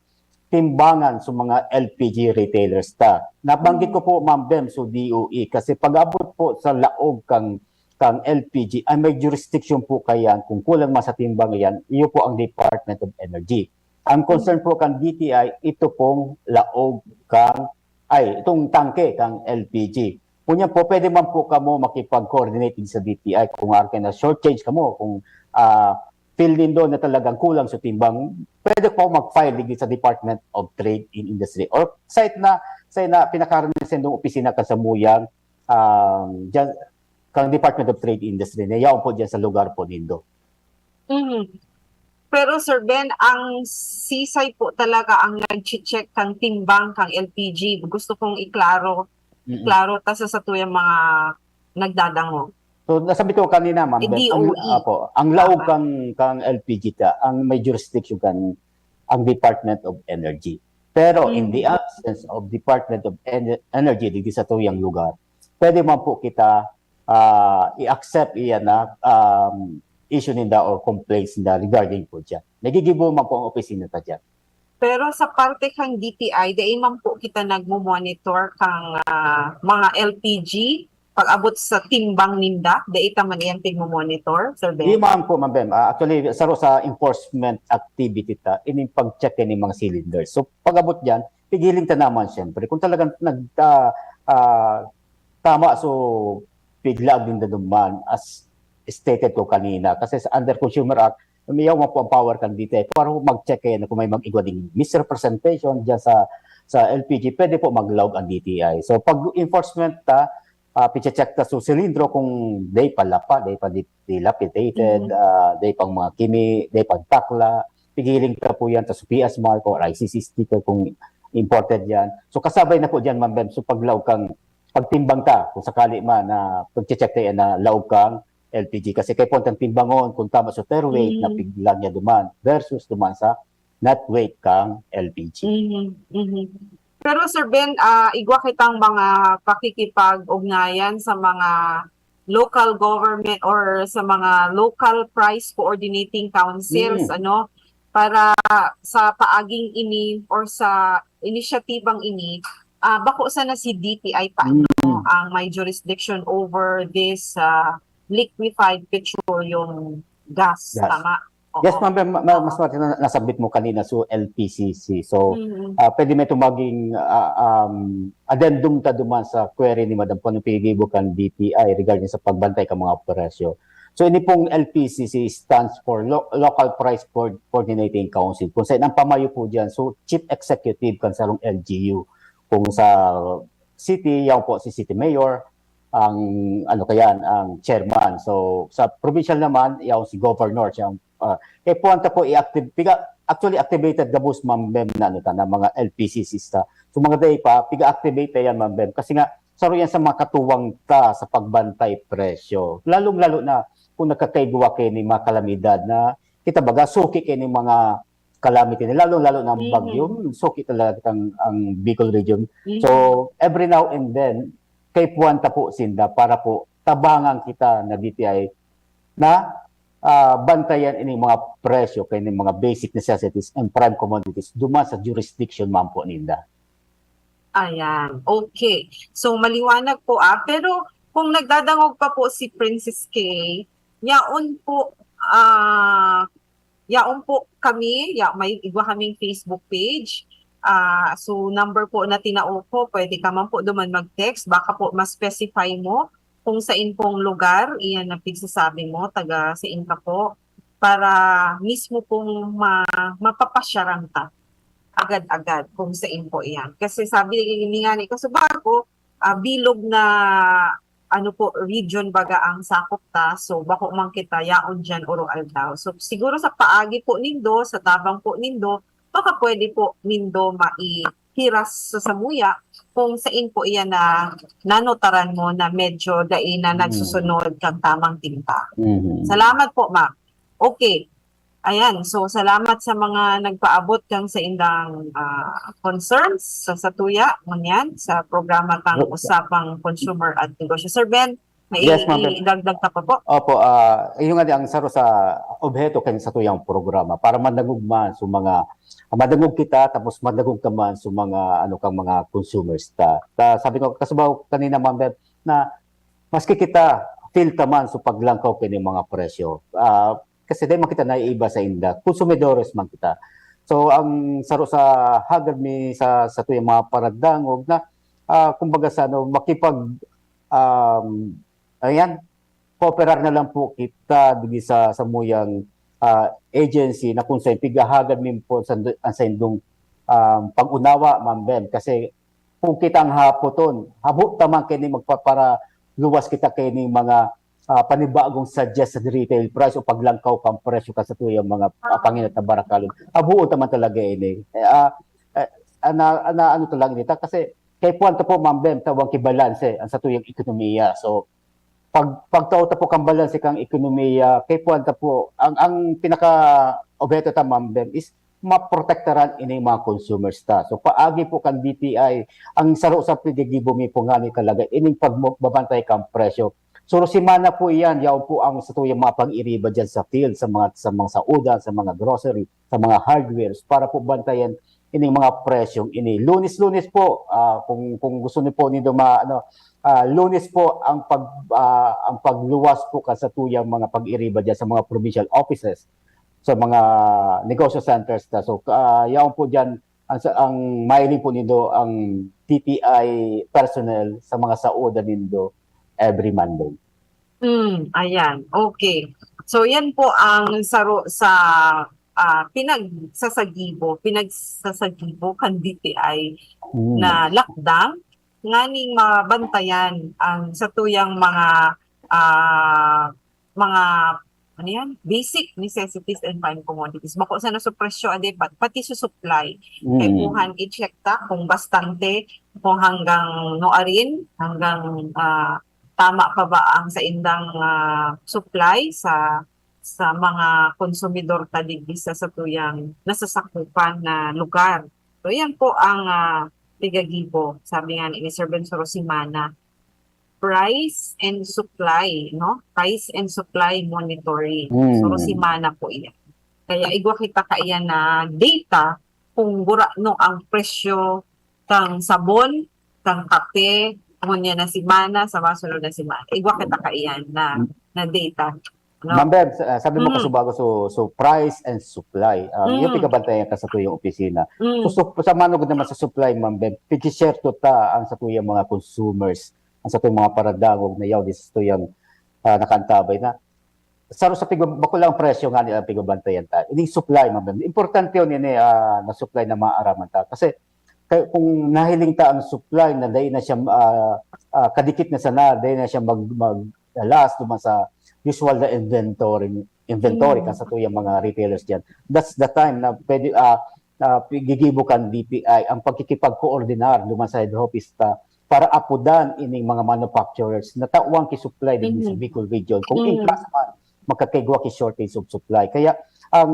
timbangan sa mga LPG retailers ta. Nabanggit ko po Ma'am Bem so DOE kasi pag-abot po sa laog kang LPG ay may jurisdiction po kayan kung kulang man sa timbang yan, iyo po ang Department of Energy. Ang concern po kang DTI, ito pong laog itong tangke kang LPG. Kunya po, pwede man po kamo makipag-coordinate sa DTI kung na short change kamo, kung feel din doon na talagang kulang sa timbang, pwede po mag-file sa Department of Trade and Industry or site na pinakaroon sa opisina ka sa Muyang, dyan, kang Department of Trade Industry na yaon po dyan sa lugar po nindo. Pero Sir Ben, ang sisay po talaga ang nag-check kang timbang kang LPG. Gusto kong klaro ta sa tuyang mga nagdadango. So nasabi ko kanina Ma'am Ben, ang laog kang LPG ta, ang may jurisdiction ang Department of Energy. Pero in the absence of Department of Energy dito sa tuyang lugar, pwede man po kita i-accept iyan na issue ninda or complaints ninda regarding po dyan. Nagigibo man po ang opisina ta dyan. Pero sa parte kang DTI, dahil man po kita nagmo-monitor kang mga LPG pag-abot sa timbang ninda, dahil man yan tigmo-monitor, Sir Ben? Di man po, Ma'am Bem. Actually, sa enforcement activity ta, ining pag-check ni mga cylinders. So pag-abot dyan, pigiling ta naman siyempre. Kung talagang tama, so bigla din na duman as stated ko kanina. Kasi sa Under Consumer Act, umiyaw mo po ang power kan dito para mag-check kayo na kung may mag-igwa ding misrepresentation dyan sa LPG, pwede po mag-log ang DTI. So pag enforcement piche-check ta sa silindro kung day palapa, day pa dilapidated, day pang mga kimi, day pang takla, pigiling ka po yan sa PS mark or ICC sticker kung imported yan. So kasabay na po dyan, Ma'am Bem, so pag-log kang pagtimbang ta, kung sakali man na pag-check tayo na laog kang LPG. Kasi kay pontang timbangon, kung tama sa tare weight na piglang niya duman versus duman sa net weight kang LPG. Pero Sir Ben, igwa kitang mga pakikipag-ugnayan sa mga local government or sa mga local price coordinating councils para sa paaging ini or sa inisyatibang ini bako sana si DTI pa ang may jurisdiction over this liquefied petroleum gas. Gas. Tama? Oo. Yes, ma'am, mas nasabit mo kanina so LPCC. So, pwede may maging addendum ta duman sa query ni Madam Panipigibo kan DTI regarding sa pagbantay ka mga presyo. So, ini pong LPCC stands for Local Price Coordinating Council. Kung saan ang pamayo po dyan, so Chief Executive kan sa LGU. Kung sa city, yan po si City Mayor, ang ang chairman. So, sa provincial naman, yan si Governor, siyang puwanta po actually activated gabos mambem na na mga LPCC sta. So mga day pa piga-activate yan mambem kasi nga saro yan sa makatuwang ta sa pagbantay presyo. Lalong-lalo na kung nakakaigwa kay ni mga kalamidad na kita baga suki kay ni mga calamity na lalong-lalo na bagyo, suki talaga ang Bicol region. So every now and then kay puwanta po sinda para po tabangan kita na DTI na bantayan ini mga presyo kay ni mga basic necessities and prime commodities duman sa jurisdiction man po ninda. Ayan, okay. So maliwanag po pero kung nagdadangog pa po si Princess K, yaon po kami, may igwa kaming Facebook page. So number po na tinao po, pwede ka man po duman mag-text, baka po ma-specify mo kung sa pong lugar, iyan na pigsasabi mo, taga sa ka po, para mismo pong mapapasyaran ka agad-agad kung sa po iyan. Kasi sabi nga ni Kasubako, bilog na region baga ang sakop ta, so bako man kita yaon dyan oro aldaw. So siguro sa paagi po nindo, sa tabang po nindo, baka pwede po nindo hiras sa samuya kung saan po iyan na nanotaran mo na medyo dai na nagsusunod kang tamang tinta. Salamat po, ma'am. Okay. Ayan, so salamat sa mga nagpaabot kang sa indang concerns sa satuya, manyan, sa programa kang Usapang Consumer at Negosyo. Sir Ben, may idagdag ka pa po? Opo, yung nga ang saro sa objeto kay sa tuyang programa para madagugman sa mga madagug kita tapos madagug ka man sa mga kang mga consumers sabi ko kasubaw kanina ma'am na maski kita feel man sa paglangkaw kini mga presyo kasi dahil man kita naiiba sa inda konsumidores man kita. So ang saro sa hagad mi sa tuyang mga paradangog na kumbaga sa makipag kooperar na lang po kita digi sa muyang agency na kung sa pigahagad min po sa indong pag-unawa, ma'am Ben. Kasi kung kita ang hapoton, habot tamang kini magpapara luwas kita kini mga panibagong suggest sa retail price o paglangkaw pang presyo ka sa tuyang mga panginat na barakalon. Habuon taman talaga ini. Ano talaga nita kasi kay puwanta po, ma'am Ben, tawang kibalanse ang sa tuyang ekonomiya. So, pagtauta po kang balanse kang ekonomiya, kay puwanta po, ang pinaka-objeto ta, ma'am Ben, is maprotektaran ini mga consumers ta. So, paagi po kang DTI, ang saro sa pigigibo mi po nga ni talaga, ining pagbabantay kang presyo. So, simana po iyan, yaw po ang sa tuyang mga pag-iriba dyan sa field, sa mga saudan, sa mga grocery, sa mga hardwares, para po bantayan ining mga presyong ini. Lunes-lunes po, kung gusto niyo po nito Lunes po ang pagluwas po sa tuyang mga pag-iriba diyan sa mga provincial offices, sa mga negosyo centers ta. So yaon po diyan ang mailing po nindo ang TTI personnel sa mga saudan nindo every Monday. Ayan. Okay. So yan po ang saro sa pinagsasagibo kan DTI na lakdang nganing mabantayan ang sa tuyang mga basic necessities and prime commodities. Bako sa nasupresyo pati sa supply. Kay kuhan i-check ta kung bastante kung hanggang noarin hanggang tama pa ba ang sa indang supply sa mga konsumidor tadigdi sa tuyang nasasakupan na lugar. So yan po ang Pigagibo, sabi nga ni Sir Ben Sorosimana. price and supply, no? Price and supply monitoring. So si mana po iyan. Kaya igwa kita kaiyan na data kung gura no ang presyo kang sabon, kang kape, ngunya na si mana sa masunod na si mana. Igwa kita kaiyan na data. No? Ma'am Beb, sabi mo Mm. kasubago so price and supply. Yung pigabantayan ka sa tuyong opisina. So sa manugod naman sa supply, Ma'am Beb, pigi-share to ta ang sa tuyong mga consumers, ang sa tuyong mga paradangog na yaw di sa tuyong nakantabay na saro sa bako lang presyo nga nila pigabantayan ta. Ini supply, Ma'am Beb. Importante yun ini na supply na maaraman ta. Kasi kung nahiling ta ang supply na dahil na siya kadikit na sana, dahil na siya last duman sa usual na inventory ka sa tuyang mga retailers diyan. That's the time na pwede gigibukan DPI ang pagkikipag-coordinar duman sa head office ta para apudan ining mga manufacturers na tawang ki-supply din sa Bicol region kung in class man magkakaigwa ki shortage of supply. Kaya ang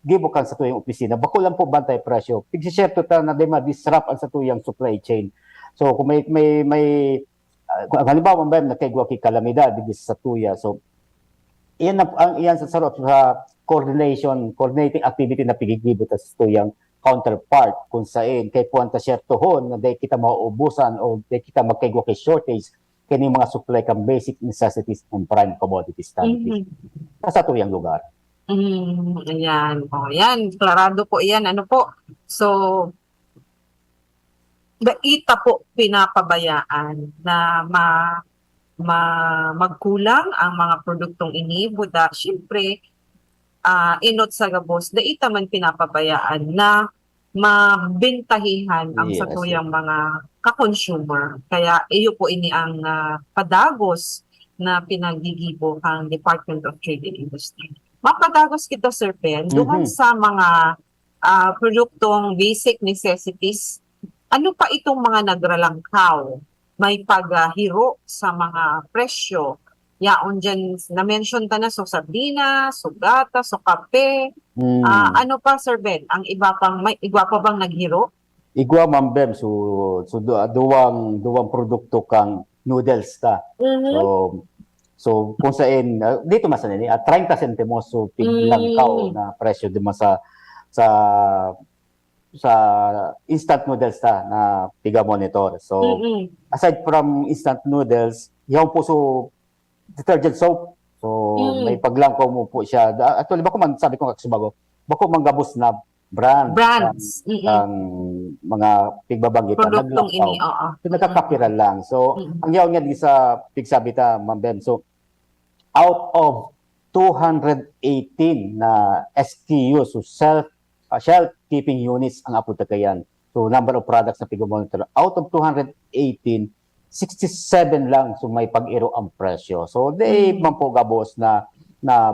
gibukan sa tuyang opisina bako lang po bantay presyo. Pig-share to ta na di ma-disrupt ang sa tuyang supply chain. So kung may kung halimbawa Ma'am, nakaigwa ki kalamidad digis sa tuya. So iyan sa sarap sa coordinating activity na pigigibot sa tuyang counterpart kung saan kay puanta syertohon na day kita mauubusan o day kita magkaigwa kay shortage kini mga supply kang basic necessities and prime commodities sa tuyang lugar. Ayan. O, yan. Klarado po yan. Ano po? So, daita po pinapabayaan na magkulang ang mga produktong ini. Buda, syempre, inot sa gabos, daita man pinapabayaan na mabintahihan ang Yes. satuyang mga ka-consumer. Kaya iyo po ini ang padagos na pinagigibo ang Department of Trade and Industry. Mapadagos kita, Sir Ben, doon sa mga produktong basic necessities. Ano pa itong mga nagralangkaw? May paghiro sa mga presyo. Yaon dyan, na-mention ta na so sardinas, so gata, so kape. Ano pa, Sir Ben? Ang iba pa bang naghiro? Igwa Ma'am Beb, so duwang produkto kang noodles ta. So kung saan dito masan ni 30 centimos so piglangkaw na presyo di sa instant noodles ta na piga monitor. So aside from instant noodles, yung po so detergent soap. So may paglangkaw mo po siya. Actually bako man sabi ko kaksubago, bako manggabos na brands ang mga pigbabanggit produktong ini, oo. So nagkakapiran lang. So ang yaw nga di sa pigsabi ta Ma'am Bem. So out of 218 na SKUs, so shelf keeping units ang aputakayan. So number of products na pigmonitor. Out of 218, 67 lang so may pag-iro ang presyo. So they man po gabos na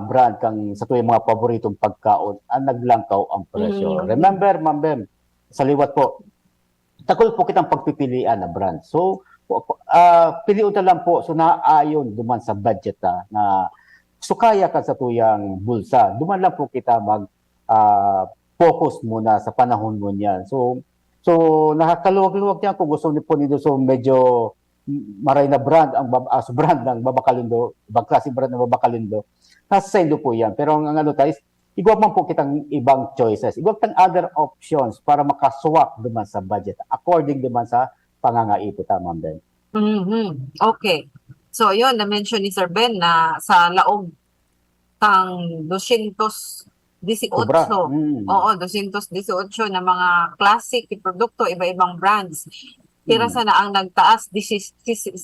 brand kang sa tuyong mga paboritong pagkaon ang naglangkaw ang presyo. Remember, Ma'am Bem, sa liwat po, takol po kitang pagpipilian na brand. So piliun ta lang po so naayon duman sa budget na sukaya ka sa tuyang bulsa. Duman lang po kita mag focus muna sa panahon mo niyan. So nakakaluwag-luwag yan kung gusto niyo po nito so medyo maray na brand ang brand ng Babakalindo, ibang klaseng brand ng Babakalindo. Nasa indo po yan. Pero ang ano tayo, igwa man po kitang ibang choices. Igwa kitang other options para makaswak duman sa budget according duman sa pangangaipo ta, Ma'am Ben. Okay. So yun, na-mention ni Sir Ben na sa laog tang 218. Sobra. Oo, 218 na mga classic produkto, iba-ibang brands. Tira sana ang nagtaas, 67.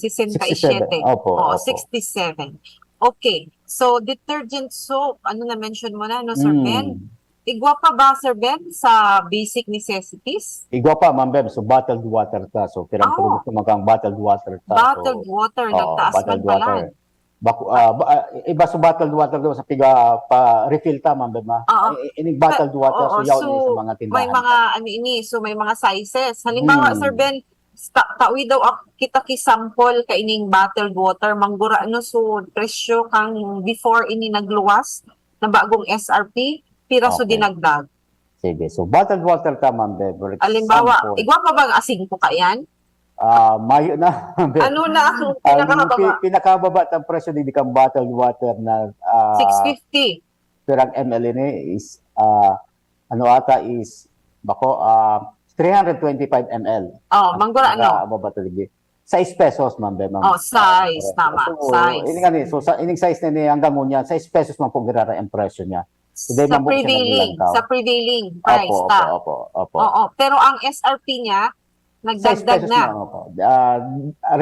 Opo, Oo, opo. 67. Okay. So, detergent soap, ano na-mention mo na, no, Sir Ben? Igwa pa ba, Sir Ben, sa basic necessities? Igwa pa, Ma'am Beb, so bottled water ta. So pirang produkto magkang bottled water ta. Bottled water, nagtaas man pala. Iba sa bottled water daw sa piga pa refill ta, Ma'am Beb, ining bottled water so yaw ni sa mga tindahan. May mga may mga sizes. Halimbawa, Sir Ben, tawi daw kita sample ka ining bottled water manggura ano so presyo kang before ini nagluwas na bagong SRP piraso dinagdag. Sige. So bottled water ta, Ma'am Beb. Halimbawa, igwa pa bang asing ko ka yan? Mayo na. Ano na ang Ang pinakababa? pinakababa ang presyo ng dikang bottled water na 650. perang ml ini is ano ata is bako 325 ml. Oh, manggura ano? Baba taligi. 6 pesos ma'am be ma'am. Oh, size, tama, So, size. ini nga ni so sa ining size na ni hanggang ngunya 6 pesos man po girara ang presyo niya. Today, Sa ma'am, buksan na prevailing, nilang tao. sa prevailing price Opo, ta. opo. Oo, pero ang SRP niya 6 nagdagdag pesos na opo.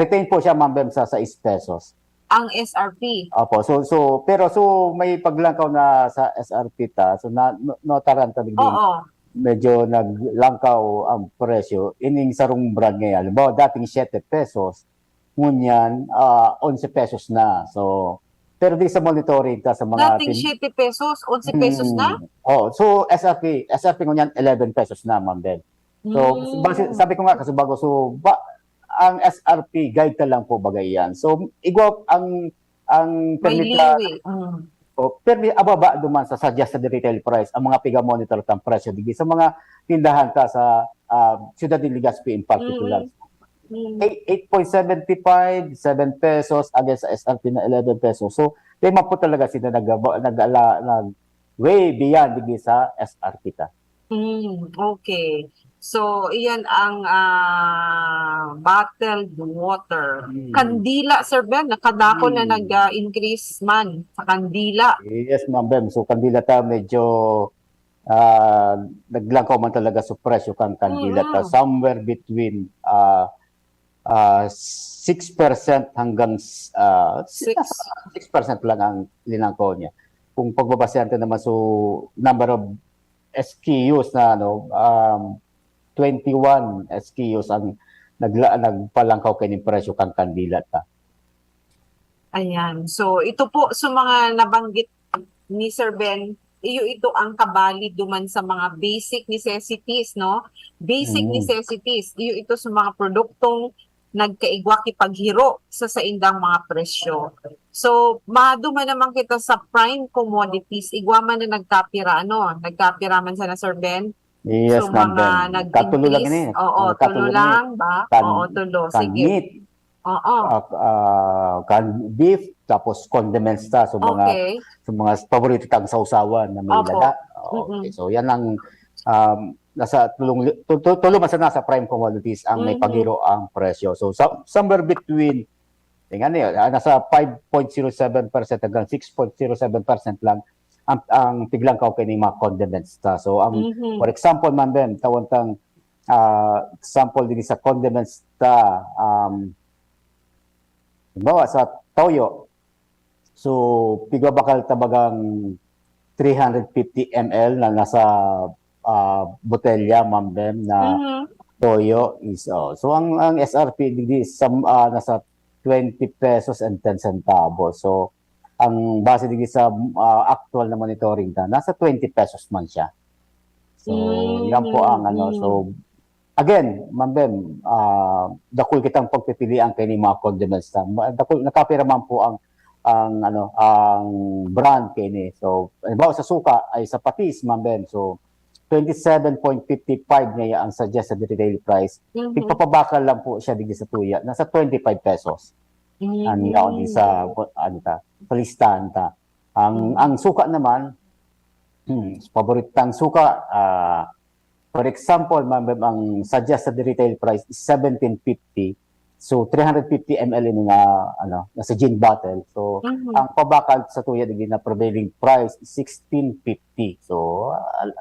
Retain po siya ma'am Bem sa 6 pesos. ang SRP. Opo. Pero may paglangkaw na sa SRP ta. So notaran ta din. Oo. Medyo naglangkaw ang presyo. Ining sarong brand ngayon. Halimbawa, dating 7 pesos. Ngunyan, 11 pesos na. So, pero di sa monitoring ta sa mga... Dating 7 pesos, 11 pesos na? Oh, so SRP ngunyan 11 pesos na, ma'am Ben. So, sabi ko nga kasi bago, ang SRP guide ka lang po bagay yan. So, igwa ang May permit na, liwi. permit ababa duman sa suggested retail price ang mga piga monitor tang presyo digi sa mga tindahan ta sa Ciudad de Legazpi in particular. 8.75, 7 pesos against sa SRP na 11 pesos. So, lima po talaga sila way beyond digi sa SRP ta. Okay. So, iyan ang bottled water. Kandila, Sir Ben, nakadako na nag-increase man sa kandila. Yes, ma'am Bem. So, kandila ta medyo naglangkaw man talaga sa presyo kang kandila ta. Somewhere between 6% hanggang 6% lang ang linangkaw niya. Kung pagbabasehan ka naman so number of SKUs na 21 SKUs ang nagpalangkaw kay ning presyo kang kandila ta. Ayan. So, ito po sa mga nabanggit ni Sir Ben, ito ang kabali duman sa mga basic necessities, no? Basic necessities. Ito sa mga produktong nagkaigwa kipaghiro sa indang mga presyo. So, maduman naman kita sa prime commodities. Igwa man na nagkapira man sana, Sir Ben. Yes, so, ma'am mga Ben. Katulo lang nag-increase. ini. Oo, tulo lang ba? Oo, tulo. Sige. Meat, Oo. beef, tapos condiments ta. So, Okay. mga paborito tang sausawan na may Opo. lada. Okay, so yan ang nasa tulong man sa nasa prime commodities ang may paghiro ang presyo. So, somewhere between tingnan niyo, nasa 5.07% hanggang 6.07% lang ang tiglangkaw kay mga condiments ta. So for example man Ben, tawon tang example din sa condiments ta bawa sa toyo. So piga bakal tabagang 350 ml na nasa botelya ma'am Ben na toyo is so ang SRP di nasa 20 pesos and 10 centavos. So ang base digi sa actual na monitoring ta nasa 20 pesos man siya. So yan po ang so again ma'am Ben, dakul kitang pagpipilian kay ni mga condiments ta. Dakul nakapira man po ang brand kay ni. So halimbawa sa suka ay sa patis ma'am Ben. So 27.55 niya ang suggested retail price. Tigpapabakal lang po siya digi sa tuya nasa 25 pesos. Ano sa listahan ta. Ang suka naman paboritang suka for example ma'am ang suggested retail price is 17.50. So 350 ml ini nga nasa gin bottle. So ang pabakal sa tuya digi na prevailing price is 16.50. So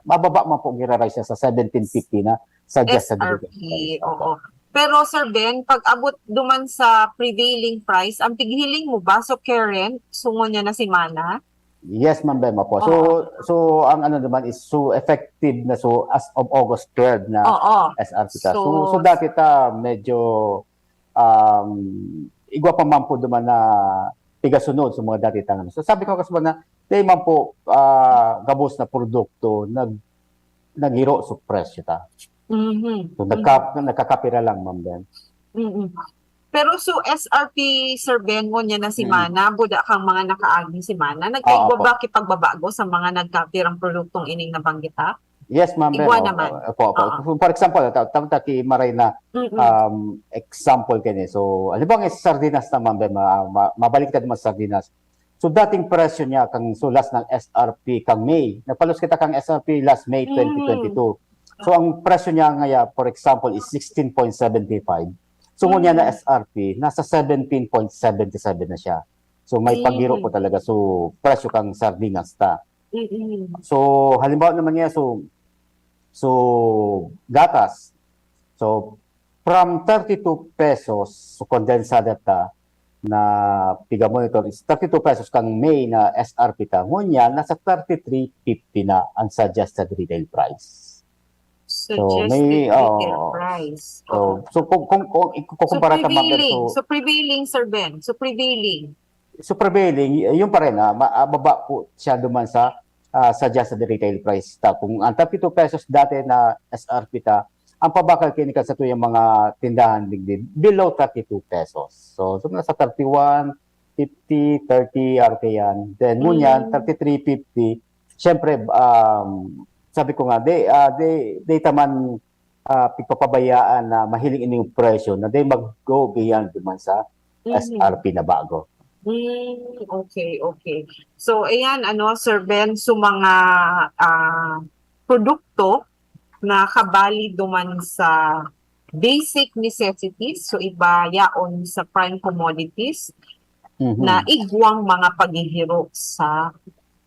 mababa man po gira-rise siya sa 17.50 na suggested SRP. retail price. Oo. Pero Sir Ben, pag abot duman sa prevailing price, ang pighiling mo ba so current sungon niya na si Mana? Yes, ma'am Bema po. So ang naman is so effective na so as of August 3rd na SRP ta. So dati ta medyo igwa pa man po duman na pigasunod sa mga dati tangan. So sabi ko kasi na day man po gabos na produkto naghiro sa presyo ta. So nakakapira lang ma'am Ben. Pero so SRP Sir Ben mo niya na si Mana, buda kang mga nakaagi si Mana, nagkaigwa ba kipagbabago sa mga nagkapirang produktong ining nabanggit ha? Yes, ma'am. Igwa naman. For example, tawag ki maray na example kani. So, alibang is sardinas na ma'am, mabalik tayo sa sardinas. So, dating presyo niya kang sulas ng SRP kang May. Napalos kita kang SRP last May 2022. So, ang presyo niya ngaya, for example, is 16.75. So, ngunya na SRP, nasa 17.77 na siya. So, may paghiro po talaga. So, presyo kang sardinas ta. So, halimbawa naman niya, so gatas. So, from 32 pesos, so condensada ta, na piga monitor is 32 pesos kang May na SRP ta. Ngunya, nasa 33.50 na ang suggested retail price. Suggested retail price. So kung ikukumpara ka prevailing, Sir Ben. So prevailing, yun pa rin, baba po siya duman sa suggested retail price ta. Kung ang 32 pesos dati na SRP ta, ang pabakal kinika sa tuyang mga tindahan digdi below 32 pesos. So nasa 31, 50, 30 RT yan. Then ngunyan 33.50. Syempre sabi ko nga they taman pagpapabayaan na mahiling ining presyo na they mag-go beyond duman sa SRP na bago. Okay. So, ayan, Sir Ben, so mga produkto na kabali duman sa basic necessities, so iba yaon sa prime commodities, na igwang mga paghihirok sa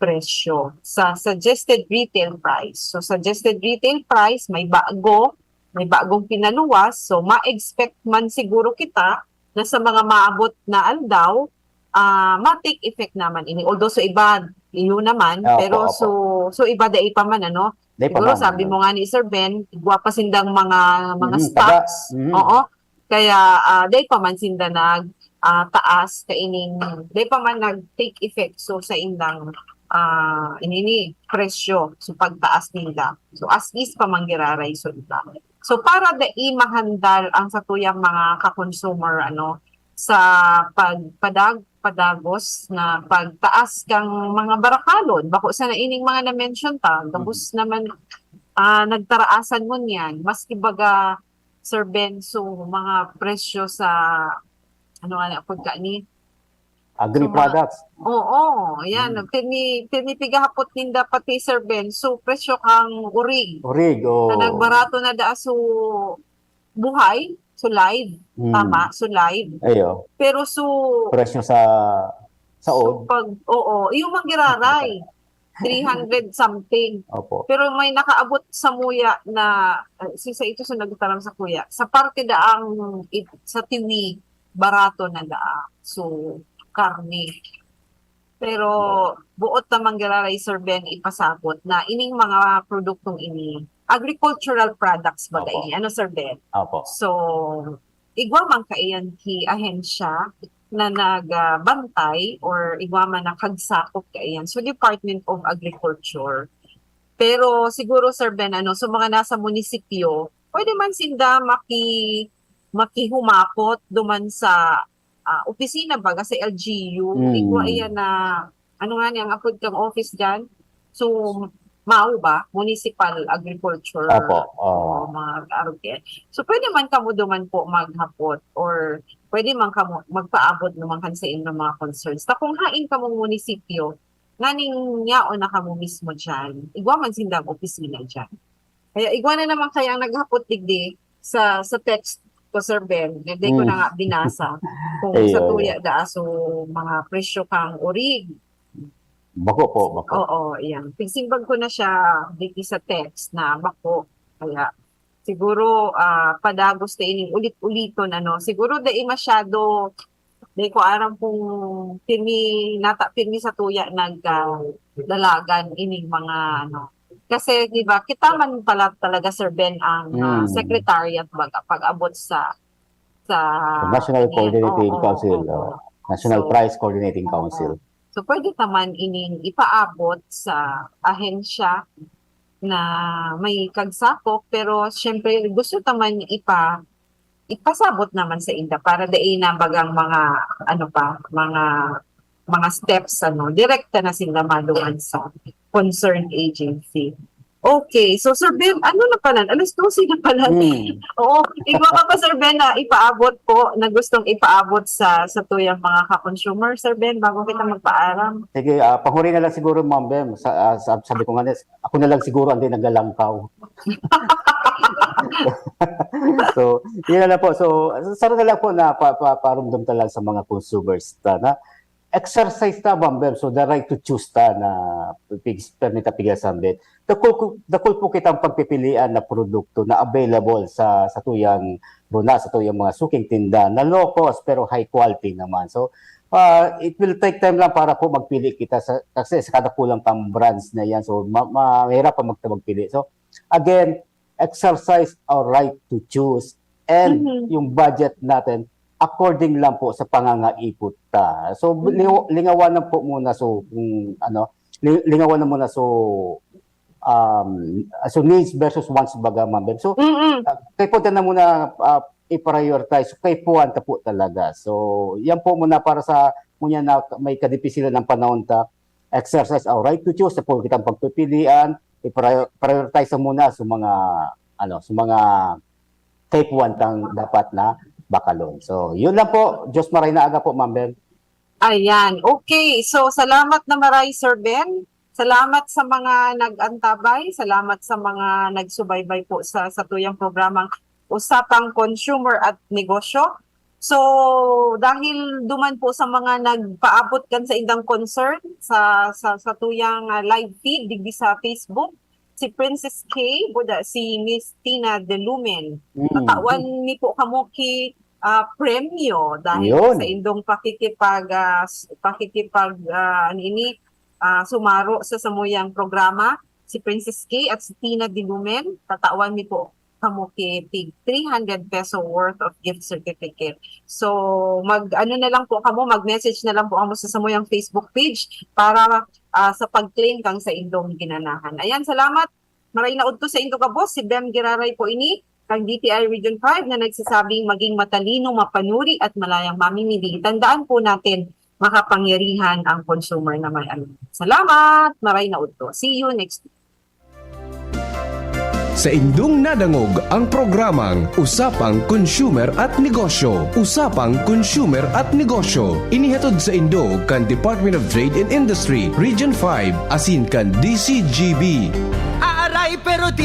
presyo sa suggested retail price. So, suggested retail price, may bagong pinaluwas, so ma-expect man siguro kita na sa mga maabot na aldaw, ma-take effect naman ini. Although so iba iyo naman, pero so iba dai pa man siguro sabi mo nga ni Sir Ben, igwa pa sindang mga stocks. Oo. Kaya dai pa man sinda nag taas kaining dai pa man nag-take effect so sa indang inini presyo so pagtaas nila. So as is pa man giraray so ita. So para dai mahandal ang sa tuyang mga ka-consumer sa padagos na pagtaas kang mga barakalon bako sa naining mga na-mention ta gabos naman nagtaraasan mo niyan maski baga Sir Ben so mga presyo sa pagkaani agri products. Oo, ayan. Pinipigahapot din dapat kay Sir Ben. So, presyo kang urig. Na nagbarato na so buhay. So, live. Tama, so live. Ayo. Pero so presyo sa so yung manggiraray. 300 something. Opo. Pero may nakaabot sa muya na, sisa ito sa nagtarang sa kuya, sa parte daang sa tiwi, barato na daa. So, karne. Pero buot namang giraray Sir Ben ipasabot na ining mga produktong ini agricultural products ba ini Sir Ben? Opo. So igwa man kaiyan ki ahensya na nagbantay or igwa man nakagsakop kaiyan so Department of Agriculture. Pero siguro Sir Ben so mga nasa munisipyo pwede man sinda makihumapot duman sa opisina baga sa LGU, igwa iyan na, nga niyang apod kang office dyan. So, mao ba? Municipal Agriculture. Mga kaarugyan. So, pwede man kamo duman po maghapot or pwede man kamo magpaabot naman kan sa inyong mga concerns. Ta kung hain kamo munisipyo, nganing yaon na kamo mismo dyan, igwa man sindang opisina dyan. Kaya igwa na naman kayang naghapot digdi sa text ko Sir Ben, hindi ko na nga binasa kung sa tuya so mga presyo kang urig. Bako. Oo, yan. Pagsimbag ko na siya dito sa text na bako. Kaya siguro padagos na ining ulit-uliton siguro dai masyado dai ko aram kung pirmi sa tuya dalagan ining mga kasi di ba kita man pala talaga Sir Ben ang secretariat pag-abot sa National Coordinating Council, National Price Coordinating Council. So pwede naman ining ipaabot sa ahensya na may kagsakop pero syempre gusto naman ipasabot naman sa inda para dai na bagang mga mga steps direkta na sila maduan sa concerned agency. Okay, so Sir Ben, ano na pala? Alas 12 na pala. Hmm. Oo, iba ka pa Sir Ben na ipaabot po, na gustong ipaabot sa tuyang mga ka-consumer, Sir Ben, bago kita magpaalam. Sige, panghuli na lang siguro, Ma'am Bem. Sabi ko nga, ako na lang siguro ang di naglalangkaw. So, yun na lang po. So, sana na lang po na parumdam talaga sa mga consumers na exercise na, Ma'am Bem. So, the right to choose na permita pigasambit. Dakol po kitang pagpipilian na produkto na available sa tuyang runa, sa tuyang mga suking tinda na low cost pero high quality naman. So, it will take time lang para po magpili kita kasi sa kada kulang pang brands na yan. So, mahirap pa magpili. So, again, exercise our right to choose and yung budget natin according lang po sa pangangaipot ta. So, lingawan na po muna lingawan na muna so needs versus wants baga, Ma'am Bem. So, kay po na muna i-prioritize. Kay po anta po talaga. So, yan po muna para sa muna na may kadipisilan ng panahon ta. Exercise our right to choose. Sa po kitang pagpipilian. I-prioritize muna sa mga kay po antang dapat na bakalon. So, yun lang po. Diyos maray na aga po, Ma'am Bem. Ayan, okay. So, salamat na maray, Sir Ben. Salamat sa mga nag-antabay, salamat sa mga nagsubaybay po sa tuyang programang Usapang Consumer at Negosyo. So, dahil duman po sa mga nagpaabot kan sa indang concern sa tuyang live feed digdi sa Facebook, si Princess K, si Miss Tina De Lumen. Natawan ni po kamo ki premyo dahil Yun. sa indong sumaro sa samuyang programa, si Princess K at si Tina Dilumen, tatawan mi po kamo kay 300 peso worth of gift certificate. So, na lang po kamo, mag-message na lang po kamo sa samuyang Facebook page para sa pag-claim kang sa indong ginanahan. Ayan, salamat. Maray na udto sa indo ka boss, si Bem Giraray po ini, kang DTI Region 5 na nagsasabing maging matalino, mapanuri at malayang mamimili. Tandaan po natin, makapangyarihan ang consumer na may alam. Salamat! Maray na udto. See you next week. Sa indong nadangog ang programang Usapang Consumer at Negosyo. Usapang Consumer at Negosyo. Inihatod sa indo kan Department of Trade and Industry, Region 5, asin kan DCGB. Aaray pero di